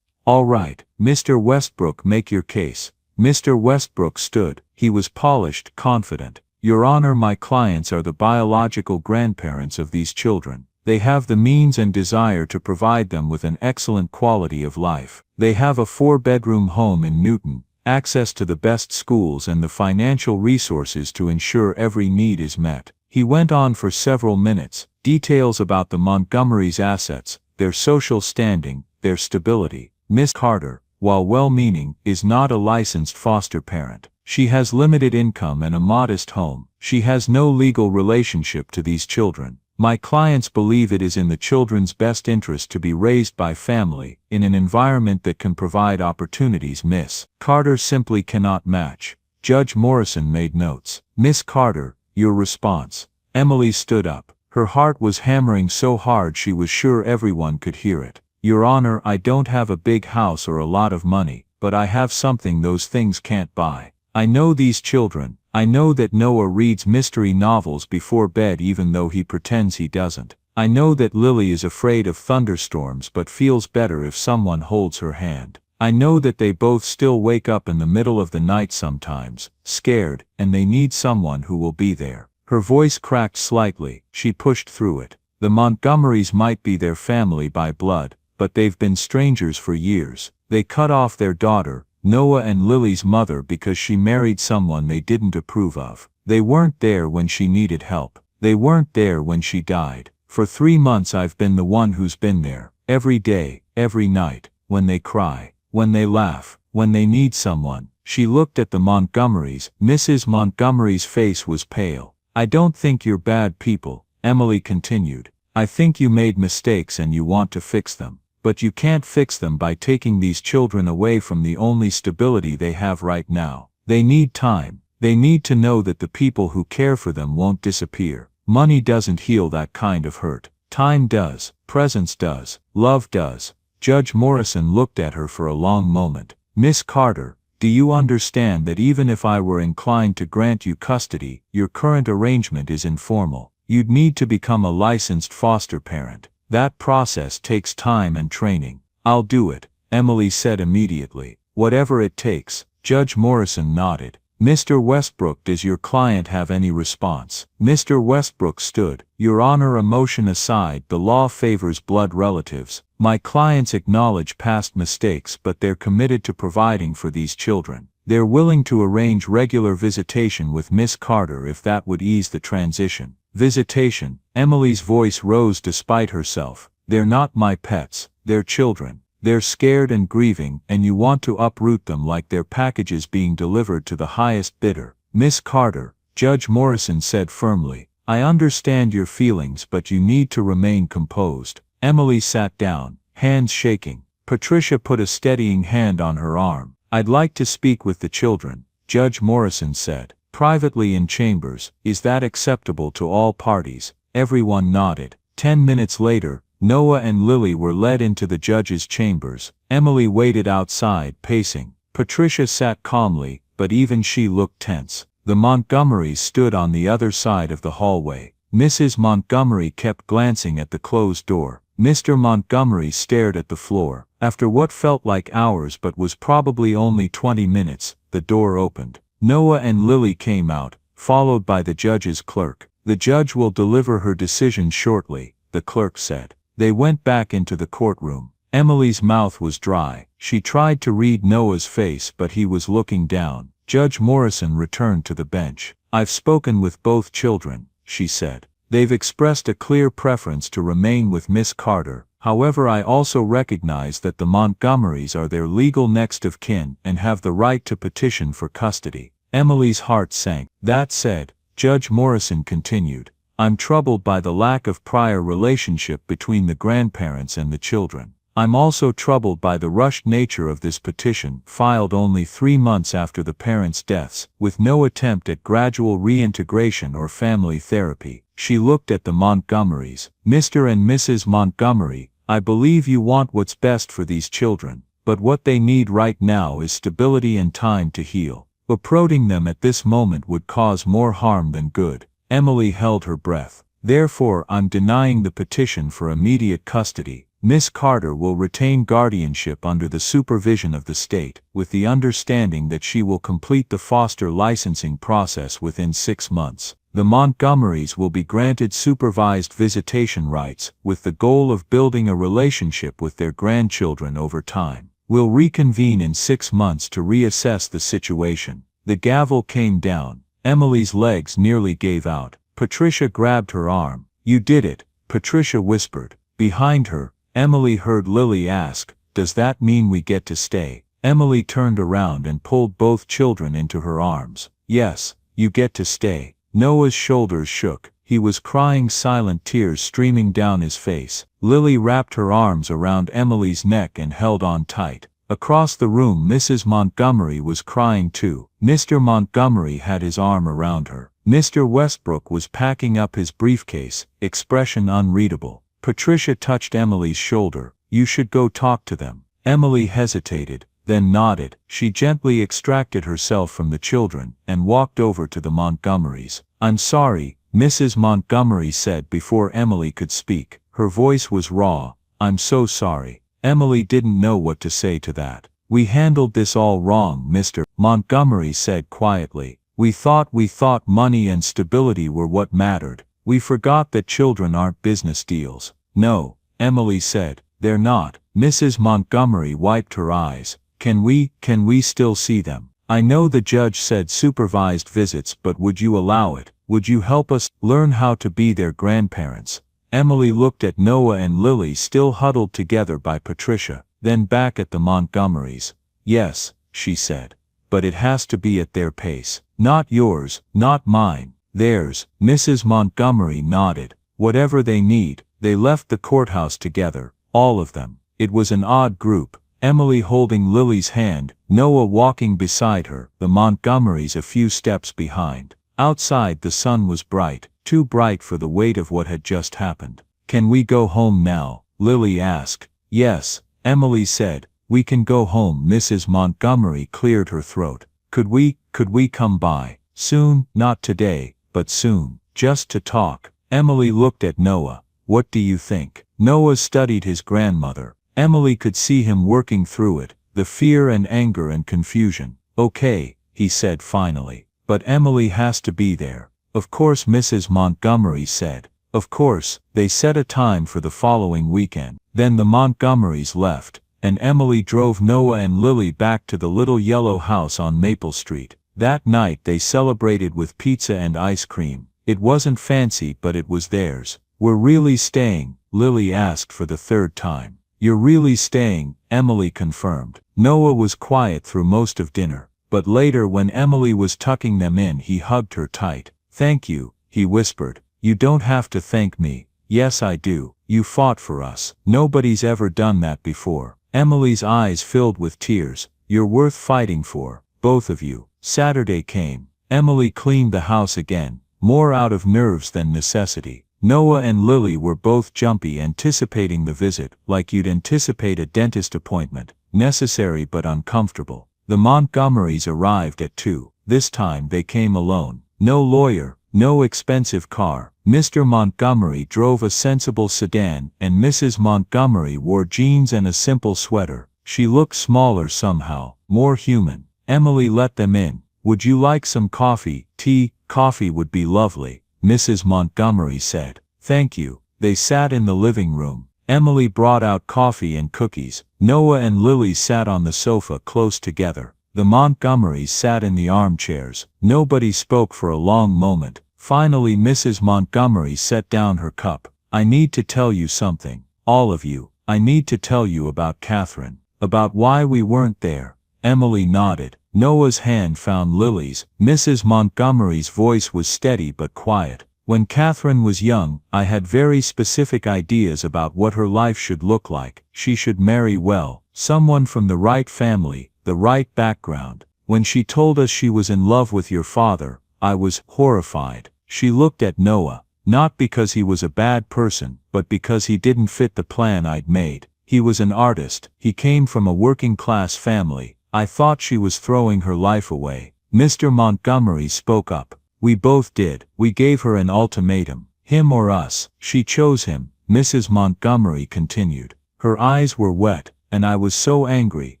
All right, Mr. Westbrook, make your case. Mr. Westbrook stood. He was polished, confident. Your Honor, my clients are the biological grandparents of these children. They have the means and desire to provide them with an excellent quality of life. They have a 4-bedroom home in Newton, access to the best schools and the financial resources to ensure every need is met. He went on for several minutes, details about the Montgomerys' assets, their social standing, their stability. Miss Carter, while well-meaning, is not a licensed foster parent. She has limited income and a modest home. She has no legal relationship to these children. My clients believe it is in the children's best interest to be raised by family, in an environment that can provide opportunities Miss Carter simply cannot match. Judge Morrison made notes. Miss Carter, your response. Emily stood up. Her heart was hammering so hard she was sure everyone could hear it. Your Honor, I don't have a big house or a lot of money, but I have something those things can't buy. I know these children. I know that Noah reads mystery novels before bed even though he pretends he doesn't. I know that Lily is afraid of thunderstorms but feels better if someone holds her hand. I know that they both still wake up in the middle of the night sometimes, scared, and they need someone who will be there. Her voice cracked slightly. She pushed through it. The Montgomerys might be their family by blood, but they've been strangers for years. They cut off their daughter, Noah, and Lily's mother because she married someone they didn't approve of. They weren't there when she needed help. They weren't there when she died. For 3 months I've been the one who's been there, every day, every night, when they cry, when they laugh, when they need someone. She looked at the Montgomerys. Mrs. Montgomery's face was pale. I don't think you're bad people, Emily continued. I think you made mistakes and you want to fix them. But you can't fix them by taking these children away from the only stability they have right now. They need time. They need to know that the people who care for them won't disappear. Money doesn't heal that kind of hurt. Time does. Presence does. Love does. Judge Morrison looked at her for a long moment. Miss Carter, do you understand that even if I were inclined to grant you custody, your current arrangement is informal? You'd need to become a licensed foster parent. That process takes time and training. I'll do it, Emily said immediately. Whatever it takes. Judge Morrison nodded. Mr. Westbrook, does your client have any response? Mr. Westbrook stood. Your Honor, emotion aside, the law favors blood relatives. My clients acknowledge past mistakes, but they're committed to providing for these children. They're willing to arrange regular visitation with Miss Carter if that would ease the transition. Visitation. Emily's voice rose despite herself. They're not my pets. They're children. They're scared and grieving, and you want to uproot them like they're packages being delivered to the highest bidder. Miss Carter, Judge Morrison said firmly, I understand your feelings, but you need to remain composed. Emily sat down, hands shaking. Patricia put a steadying hand on her arm. I'd like to speak with the children, Judge Morrison said. Privately in chambers. Is that acceptable to all parties? Everyone nodded. 10 minutes later, Noah and Lily were led into the judge's chambers. Emily waited outside, pacing. Patricia sat calmly, but even she looked tense. The Montgomerys stood on the other side of the hallway. Mrs. Montgomery kept glancing at the closed door. Mr. Montgomery stared at the floor. After what felt like hours but was probably only 20 minutes, the door opened. Noah and Lily came out, followed by the judge's clerk. The judge will deliver her decision shortly, the clerk said. They went back into the courtroom. Emily's mouth was dry. She tried to read Noah's face, but he was looking down. Judge Morrison returned to the bench. I've spoken with both children, she said. They've expressed a clear preference to remain with Miss Carter. However, I also recognize that the Montgomerys are their legal next of kin and have the right to petition for custody. Emily's heart sank. That said, Judge Morrison continued, I'm troubled by the lack of prior relationship between the grandparents and the children. I'm also troubled by the rushed nature of this petition, filed only 3 months after the parents' deaths, with no attempt at gradual reintegration or family therapy. She looked at the Montgomerys. Mr. and Mrs. Montgomery, I believe you want what's best for these children, but what they need right now is stability and time to heal. Uprooting them at this moment would cause more harm than good. Emily held her breath. Therefore, I'm denying the petition for immediate custody. Miss Carter will retain guardianship under the supervision of the state, with the understanding that she will complete the foster licensing process within 6 months. The Montgomerys will be granted supervised visitation rights, with the goal of building a relationship with their grandchildren over time. We'll reconvene in 6 months to reassess the situation. The gavel came down. Emily's legs nearly gave out. Patricia grabbed her arm. You did it, Patricia whispered. Behind her, Emily heard Lily ask, does that mean we get to stay? Emily turned around and pulled both children into her arms. Yes, you get to stay. Noah's shoulders shook. He was crying, silent tears streaming down his face. Lily wrapped her arms around Emily's neck and held on tight. Across the room, Mrs. Montgomery was crying too. Mr. Montgomery had his arm around her. Mr. Westbrook was packing up his briefcase, expression unreadable. Patricia touched Emily's shoulder. You should go talk to them. Emily hesitated, then nodded. She gently extracted herself from the children and walked over to the Montgomerys. I'm sorry, Mrs. Montgomery said before Emily could speak. Her voice was raw. "I'm so sorry." Emily didn't know what to say to that. "We handled this all wrong, Mr. Montgomery said quietly. We thought money and stability were what mattered. We forgot that children aren't business deals." "No," Emily said, "they're not." Mrs. Montgomery wiped her eyes. Can we still see them? I know the judge said supervised visits, but would you allow it? Would you help us learn how to be their grandparents?" Emily looked at Noah and Lily still huddled together by Patricia, then back at the Montgomerys. "Yes," she said. "But it has to be at their pace. Not yours, not mine, theirs." Mrs. Montgomery nodded. "Whatever they need." They left the courthouse together, all of them. It was an odd group. Emily holding Lily's hand, Noah walking beside her, the Montgomerys a few steps behind. Outside the sun was bright, too bright for the weight of what had just happened. "Can we go home now?" Lily asked. "Yes," Emily said. "We can go home." Mrs. Montgomery cleared her throat. Could we come by? Soon? Not today, but soon. Just to talk." Emily looked at Noah. "What do you think?" Noah studied his grandmother. Emily could see him working through it, the fear and anger and confusion. "Okay," he said finally. "But Emily has to be there." "Of course," Mrs. Montgomery said. "Of course." They set a time for the following weekend. Then the Montgomerys left, and Emily drove Noah and Lily back to the little yellow house on Maple Street. That night they celebrated with pizza and ice cream. It wasn't fancy, but it was theirs. "We're really staying?" Lily asked for the third time. "You're really staying," Emily confirmed. Noah was quiet through most of dinner, but later when Emily was tucking them in he hugged her tight. "Thank you," he whispered. "You don't have to thank me." "Yes I do. You fought for us. Nobody's ever done that before." Emily's eyes filled with tears. "You're worth fighting for, both of you." Saturday came. Emily cleaned the house again, more out of nerves than necessity. Noah and Lily were both jumpy, anticipating the visit, like you'd anticipate a dentist appointment, necessary but uncomfortable. The Montgomerys arrived at 2. This time they came alone. No lawyer, no expensive car. Mr. Montgomery drove a sensible sedan, and Mrs. Montgomery wore jeans and a simple sweater. She looked smaller somehow, more human. Emily let them in. "Would you like some coffee, tea?" "Coffee would be lovely," Mrs. Montgomery said. "Thank you." They sat in the living room. Emily brought out coffee and cookies. Noah and Lily sat on the sofa close together. The Montgomerys sat in the armchairs. Nobody spoke for a long moment. Finally Mrs. Montgomery set down her cup. "I need to tell you something. All of you. I need to tell you about Catherine. About why we weren't there." Emily nodded. Noah's hand found Lily's. Mrs. Montgomery's voice was steady but quiet. "When Catherine was young, I had very specific ideas about what her life should look like. She should marry well, someone from the right family, the right background. When she told us she was in love with your father, I was horrified." She looked at Noah, not because he was a bad person, but because he didn't fit the plan I'd made. He was an artist. He came from a working-class family. I thought she was throwing her life away. Mr. Montgomery spoke up. "We both did. We gave her an ultimatum. Him or us. She chose him," Mrs. Montgomery continued. Her eyes were wet, and I was so angry,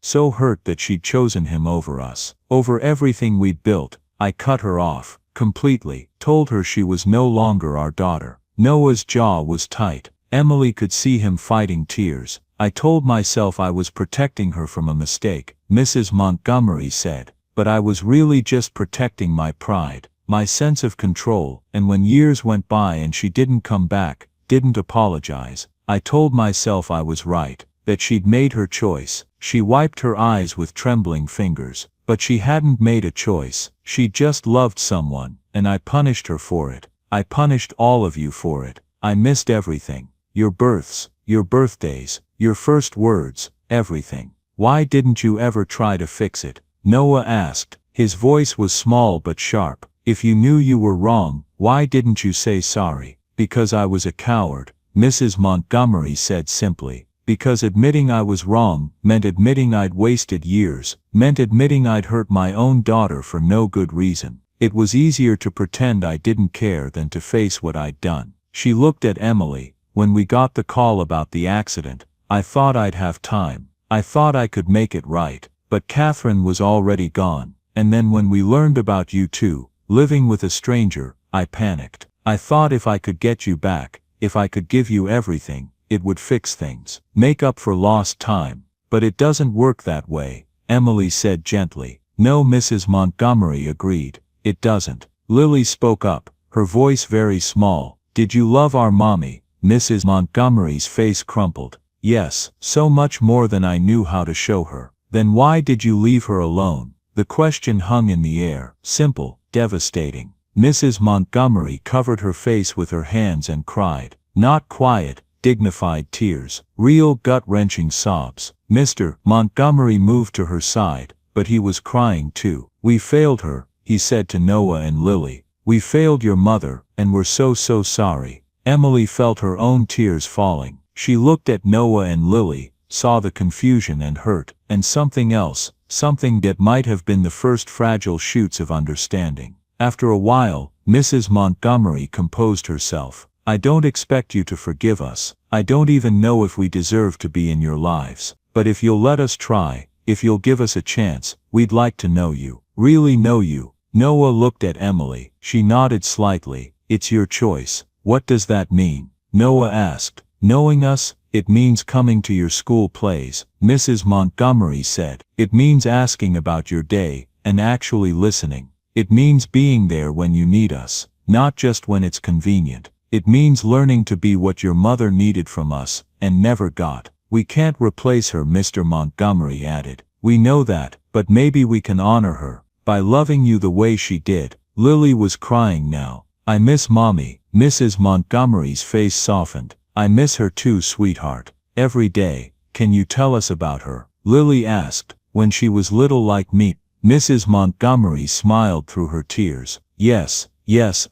so hurt that she'd chosen him over us. Over everything we'd built. I cut her off, completely, told her she was no longer our daughter. Noah's jaw was tight. Emily could see him fighting tears. "I told myself I was protecting her from a mistake," Mrs. Montgomery said. "But I was really just protecting my pride, my sense of control, and when years went by and she didn't come back, didn't apologize, I told myself I was right, that she'd made her choice." She wiped her eyes with trembling fingers. "But she hadn't made a choice. She just loved someone, and I punished her for it. I punished all of you for it. I missed everything. Your births, your birthdays, your first words, everything. Why didn't you ever try to fix it?" Noah asked. His voice was small but sharp. "If you knew you were wrong, why didn't you say sorry?" "Because I was a coward," Mrs. Montgomery said simply. "Because admitting I was wrong meant admitting I'd wasted years, meant admitting I'd hurt my own daughter for no good reason." It was easier to pretend I didn't care than to face what I'd done. She looked at Emily. When we got the call about the accident, I thought I'd have time. I thought I could make it right. But Catherine was already gone. And then when we learned about you two, living with a stranger, I panicked. I thought if I could get you back, if I could give you everything, it would fix things, make up for lost time. But it doesn't work that way, Emily said gently. No, Mrs. Montgomery agreed. It doesn't. Lily spoke up, her voice very small. Did you love our mommy? Mrs. Montgomery's face crumpled. Yes, so much more than I knew how to show her. Then why did you leave her alone? The question hung in the air, simple, devastating. Mrs. Montgomery covered her face with her hands and cried. Not quiet, dignified tears, real gut-wrenching sobs. Mr. Montgomery moved to her side, but he was crying too. We failed her, he said to Noah and Lily. We failed your mother, and we're so sorry. Emily felt her own tears falling. She looked at Noah and Lily, saw the confusion and hurt, and something else, something that might have been the first fragile shoots of understanding. After a while, Mrs. Montgomery composed herself. I don't expect you to forgive us. I don't even know if we deserve to be in your lives. But if you'll let us try, if you'll give us a chance, we'd like to know you. Really know you. Noah looked at Emily. She nodded slightly. It's your choice. What does that mean? Noah asked. Knowing us, it means coming to your school plays, Mrs. Montgomery said. It means asking about your day, and actually listening. It means being there when you need us, not just when it's convenient. It means learning to be what your mother needed from us, and never got. We can't replace her, Mr. Montgomery added. We know that, but maybe we can honor her, by loving you the way she did. Lily was crying now. I miss Mommy. Mrs. Montgomery's face softened. I miss her too, sweetheart. Every day. Can you tell us about her? Lily asked. When she was little like me. Mrs. Montgomery smiled through her tears. Yes,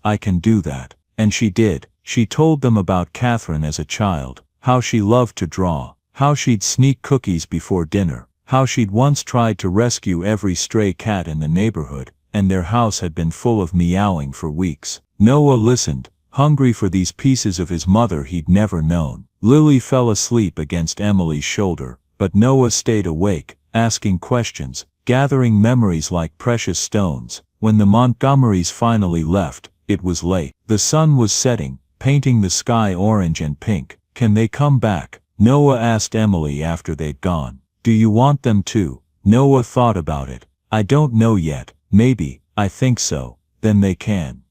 I can do that. And she did. She told them about Catherine as a child, how she loved to draw, how she'd sneak cookies before dinner, how she'd once tried to rescue every stray cat in the neighborhood, and their house had been full of meowing for weeks. Noah listened, hungry for these pieces of his mother he'd never known. Lily fell asleep against Emily's shoulder, but Noah stayed awake, asking questions, gathering memories like precious stones. When the Montgomerys finally left, it was late. The sun was setting, painting the sky orange and pink. Can they come back? Noah asked Emily after they'd gone. Do you want them to? Noah thought about it. I don't know yet. Maybe. I think so. Then they can.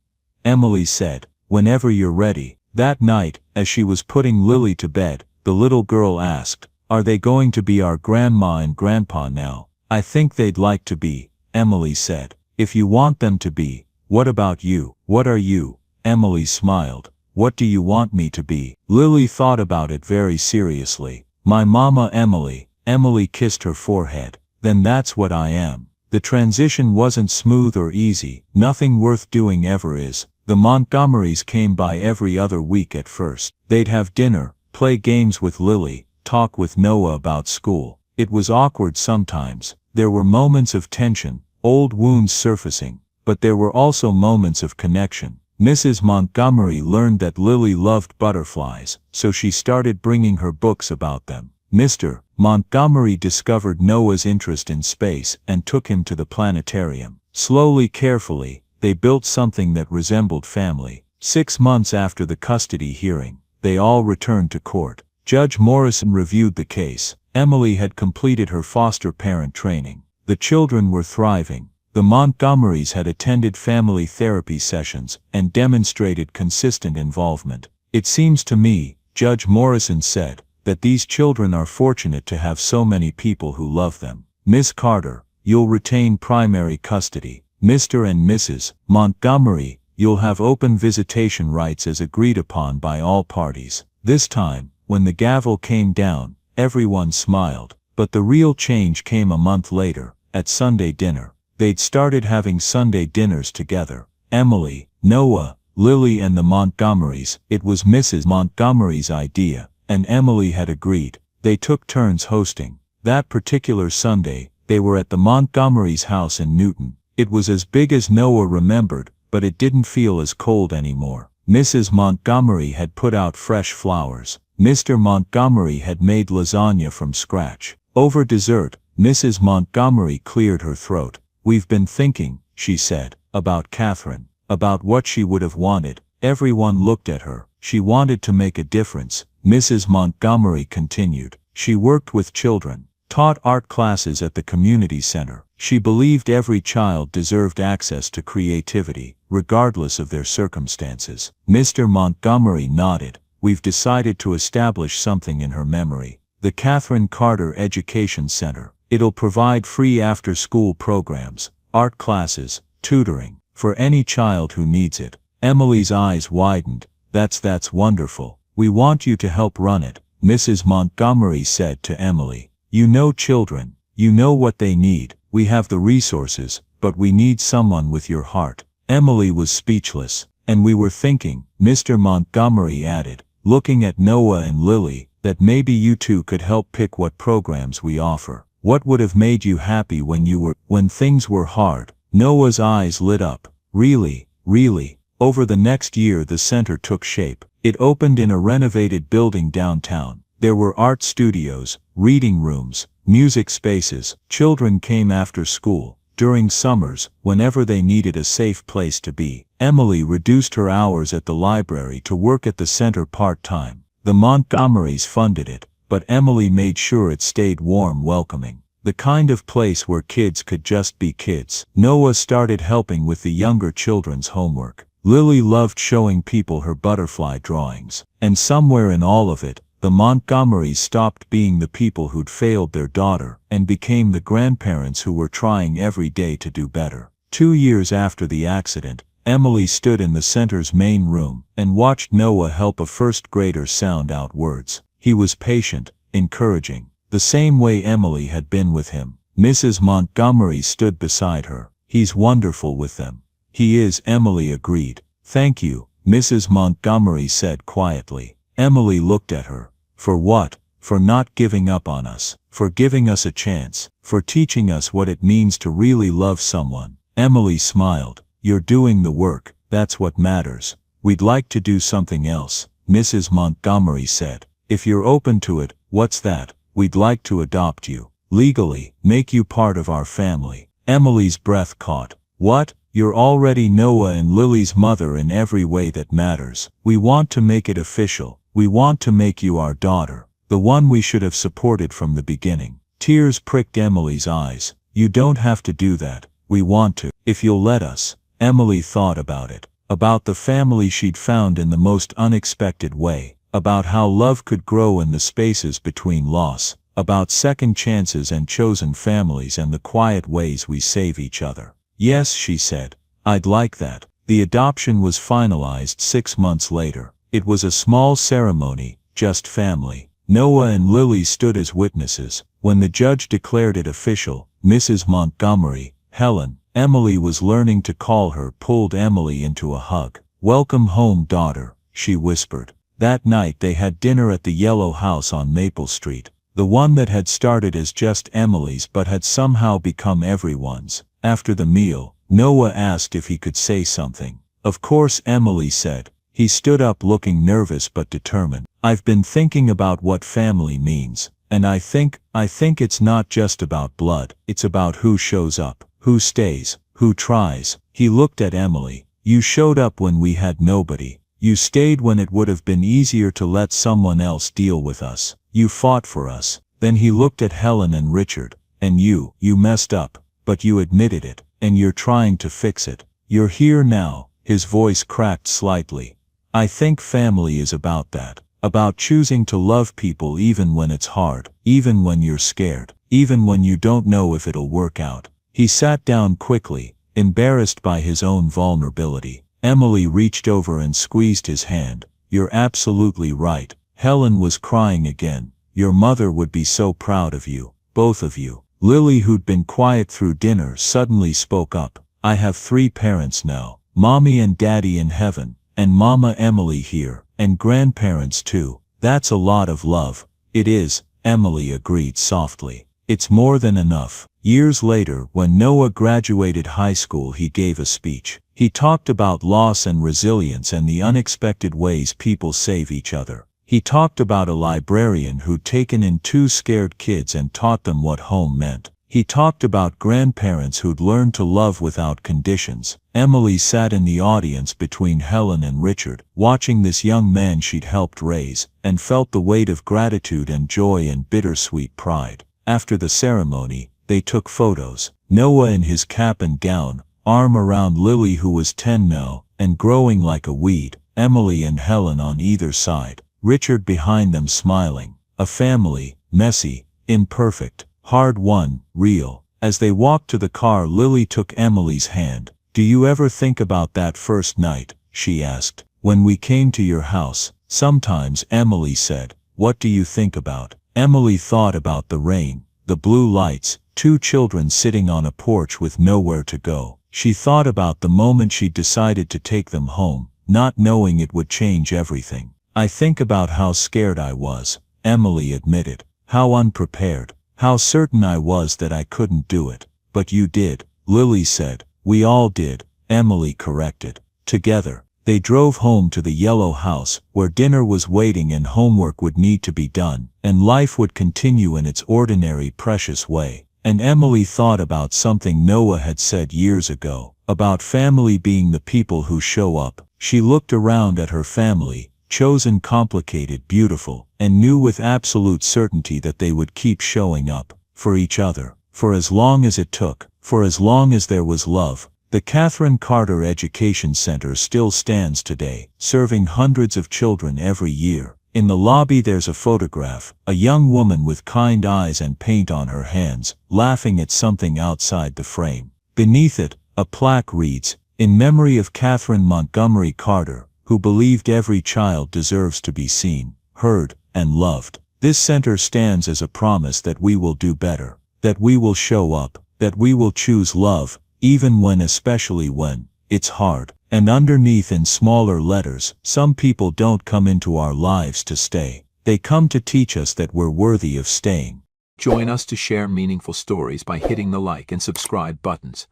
Emily said, whenever you're ready. That night, as she was putting Lily to bed, the little girl asked, are they going to be our grandma and grandpa now? I think they'd like to be, Emily said. If you want them to be, what about you? What are you? Emily smiled. What do you want me to be? Lily thought about it very seriously. My mama Emily. Emily kissed her forehead. Then that's what I am. The transition wasn't smooth or easy. Nothing worth doing ever is. The Montgomerys came by every other week at first. They'd have dinner, play games with Lily, talk with Noah about school. It was awkward sometimes. There were moments of tension, old wounds surfacing, but there were also moments of connection. Mrs. Montgomery learned that Lily loved butterflies, so she started bringing her books about them. Mr. Montgomery discovered Noah's interest in space and took him to the planetarium. Slowly, carefully, they built something that resembled family. 6 months after the custody hearing, they all returned to court. Judge Morrison reviewed the case. Emily had completed her foster parent training. The children were thriving. The Montgomerys had attended family therapy sessions and demonstrated consistent involvement. It seems to me, Judge Morrison said, that these children are fortunate to have so many people who love them. Miss Carter, you'll retain primary custody. Mr. and Mrs. Montgomery, you'll have open visitation rights as agreed upon by all parties. This time, when the gavel came down, everyone smiled. But the real change came a month later, at Sunday dinner. They'd started having Sunday dinners together. Emily, Noah, Lily and the Montgomerys. It was Mrs. Montgomery's idea, and Emily had agreed. They took turns hosting. That particular Sunday, they were at the Montgomerys' house in Newton. It was as big as Noah remembered, but it didn't feel as cold anymore. Mrs. Montgomery had put out fresh flowers. Mr. Montgomery had made lasagna from scratch. Over dessert, Mrs. Montgomery cleared her throat. "We've been thinking," she said, "about Catherine, about what she would have wanted." Everyone looked at her. She wanted to make a difference. Mrs. Montgomery continued. She worked with children, taught art classes at the community center. She believed every child deserved access to creativity, regardless of their circumstances. Mr. Montgomery nodded. "We've decided to establish something in her memory. The Catherine Carter Education Center. It'll provide free after-school programs, art classes, tutoring, for any child who needs it." Emily's eyes widened. That's wonderful. "We want you to help run it," Mrs. Montgomery said to Emily. "You know children. You know what they need. We have the resources, but we need someone with your heart." Emily was speechless. "And we were thinking," Mr. Montgomery added, looking at Noah and Lily, "that maybe you two could help pick what programs we offer. What would have made you happy when things were hard?" Noah's eyes lit up. "Really, really." Over the next year the center took shape. It opened in a renovated building downtown. There were art studios, reading rooms, music spaces. Children came after school, during summers, whenever they needed a safe place to be. Emily reduced her hours at the library to work at the center part-time. The Montgomerys funded it, but Emily made sure it stayed warm, welcoming. The kind of place where kids could just be kids. Noah started helping with the younger children's homework. Lily loved showing people her butterfly drawings. And somewhere in all of it, the Montgomerys stopped being the people who'd failed their daughter and became the grandparents who were trying every day to do better. 2 years after the accident, Emily stood in the center's main room and watched Noah help a first grader sound out words. He was patient, encouraging, the same way Emily had been with him. Mrs. Montgomery stood beside her. "He's wonderful with them." "He is," Emily agreed. "Thank you," Mrs. Montgomery said quietly. Emily looked at her. "For what?" "For not giving up on us. For giving us a chance. For teaching us what it means to really love someone." Emily smiled. "You're doing the work. That's what matters." "We'd like to do something else," Mrs. Montgomery said. "If you're open to it." "What's that?" "We'd like to adopt you. Legally, make you part of our family." Emily's breath caught. "What? You're already Noah and Lily's mother in every way that matters. We want to make it official. We want to make you our daughter. The one we should have supported from the beginning." Tears pricked Emily's eyes. "You don't have to do that. We want to. If you'll let us." Emily thought about it. About the family she'd found in the most unexpected way. About how love could grow in the spaces between loss. About second chances and chosen families and the quiet ways we save each other. "Yes," she said. "I'd like that." The adoption was finalized 6 months later. It was a small ceremony, just family. Noah and Lily stood as witnesses. When the judge declared it official, Mrs. Montgomery, Helen, Emily was learning to call her, pulled Emily into a hug. "Welcome home, daughter," she whispered. That night they had dinner at the Yellow House on Maple Street. The one that had started as just Emily's but had somehow become everyone's. After the meal, Noah asked if he could say something. "Of course," Emily said. He stood up looking nervous but determined. "I've been thinking about what family means, and I think it's not just about blood. It's about who shows up, who stays, who tries." He looked at Emily. "You showed up when we had nobody. You stayed when it would have been easier to let someone else deal with us. You fought for us." Then he looked at Helen and Richard. "And you messed up. But you admitted it, and you're trying to fix it. You're here now." His voice cracked slightly. "I think family is about that. About choosing to love people even when it's hard, even when you're scared, even when you don't know if it'll work out." He sat down quickly, embarrassed by his own vulnerability. Emily reached over and squeezed his hand. "You're absolutely right." Helen was crying again. "Your mother would be so proud of you, both of you." Lily, who'd been quiet through dinner, suddenly spoke up. "I have 3 parents now. Mommy and Daddy in heaven, and Mama Emily here, and grandparents too. That's a lot of love." "It is," Emily agreed softly. "It's more than enough. Years later, when Noah graduated high school, he gave a speech. He talked about loss and resilience and the unexpected ways people save each other. He talked about a librarian who'd taken in 2 scared kids and taught them what home meant. He talked about grandparents who'd learned to love without conditions. Emily sat in the audience between Helen and Richard, watching this young man she'd helped raise, and felt the weight of gratitude and joy and bittersweet pride. After the ceremony, they took photos. Noah in his cap and gown, arm around Lily who was 10 now, and growing like a weed, Emily and Helen on either side, Richard behind them smiling. A family, messy, imperfect, hard-won, real. As they walked to the car, Lily took Emily's hand. "Do you ever think about that first night?" she asked. "When we came to your house." "Sometimes," Emily said. "What do you think about?" Emily thought about the rain, the blue lights, 2 children sitting on a porch with nowhere to go. She thought about the moment she decided to take them home, not knowing it would change everything. "I think about how scared I was," Emily admitted. "How unprepared. How certain I was that I couldn't do it." "But you did," Lily said. "We all did," Emily corrected. Together, they drove home to the yellow house, where dinner was waiting and homework would need to be done, and life would continue in its ordinary, precious way. And Emily thought about something Noah had said years ago, about family being the people who show up. She looked around at her family, chosen, complicated, beautiful, and knew with absolute certainty that they would keep showing up, for each other, for as long as it took, for as long as there was love. The Catherine Carter Education Center still stands today, serving hundreds of children every year. In the lobby there's a photograph, a young woman with kind eyes and paint on her hands, laughing at something outside the frame. Beneath it, a plaque reads, "In memory of Catherine Montgomery Carter, who believed every child deserves to be seen, heard, and loved." This center stands as a promise that we will do better, that we will show up, that we will choose love, even when, especially when, it's hard. And underneath in smaller letters, "Some people don't come into our lives to stay. They come to teach us that we're worthy of staying." Join us to share meaningful stories by hitting the like and subscribe buttons.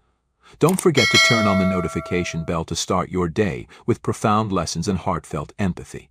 Don't forget to turn on the notification bell to start your day with profound lessons and heartfelt empathy.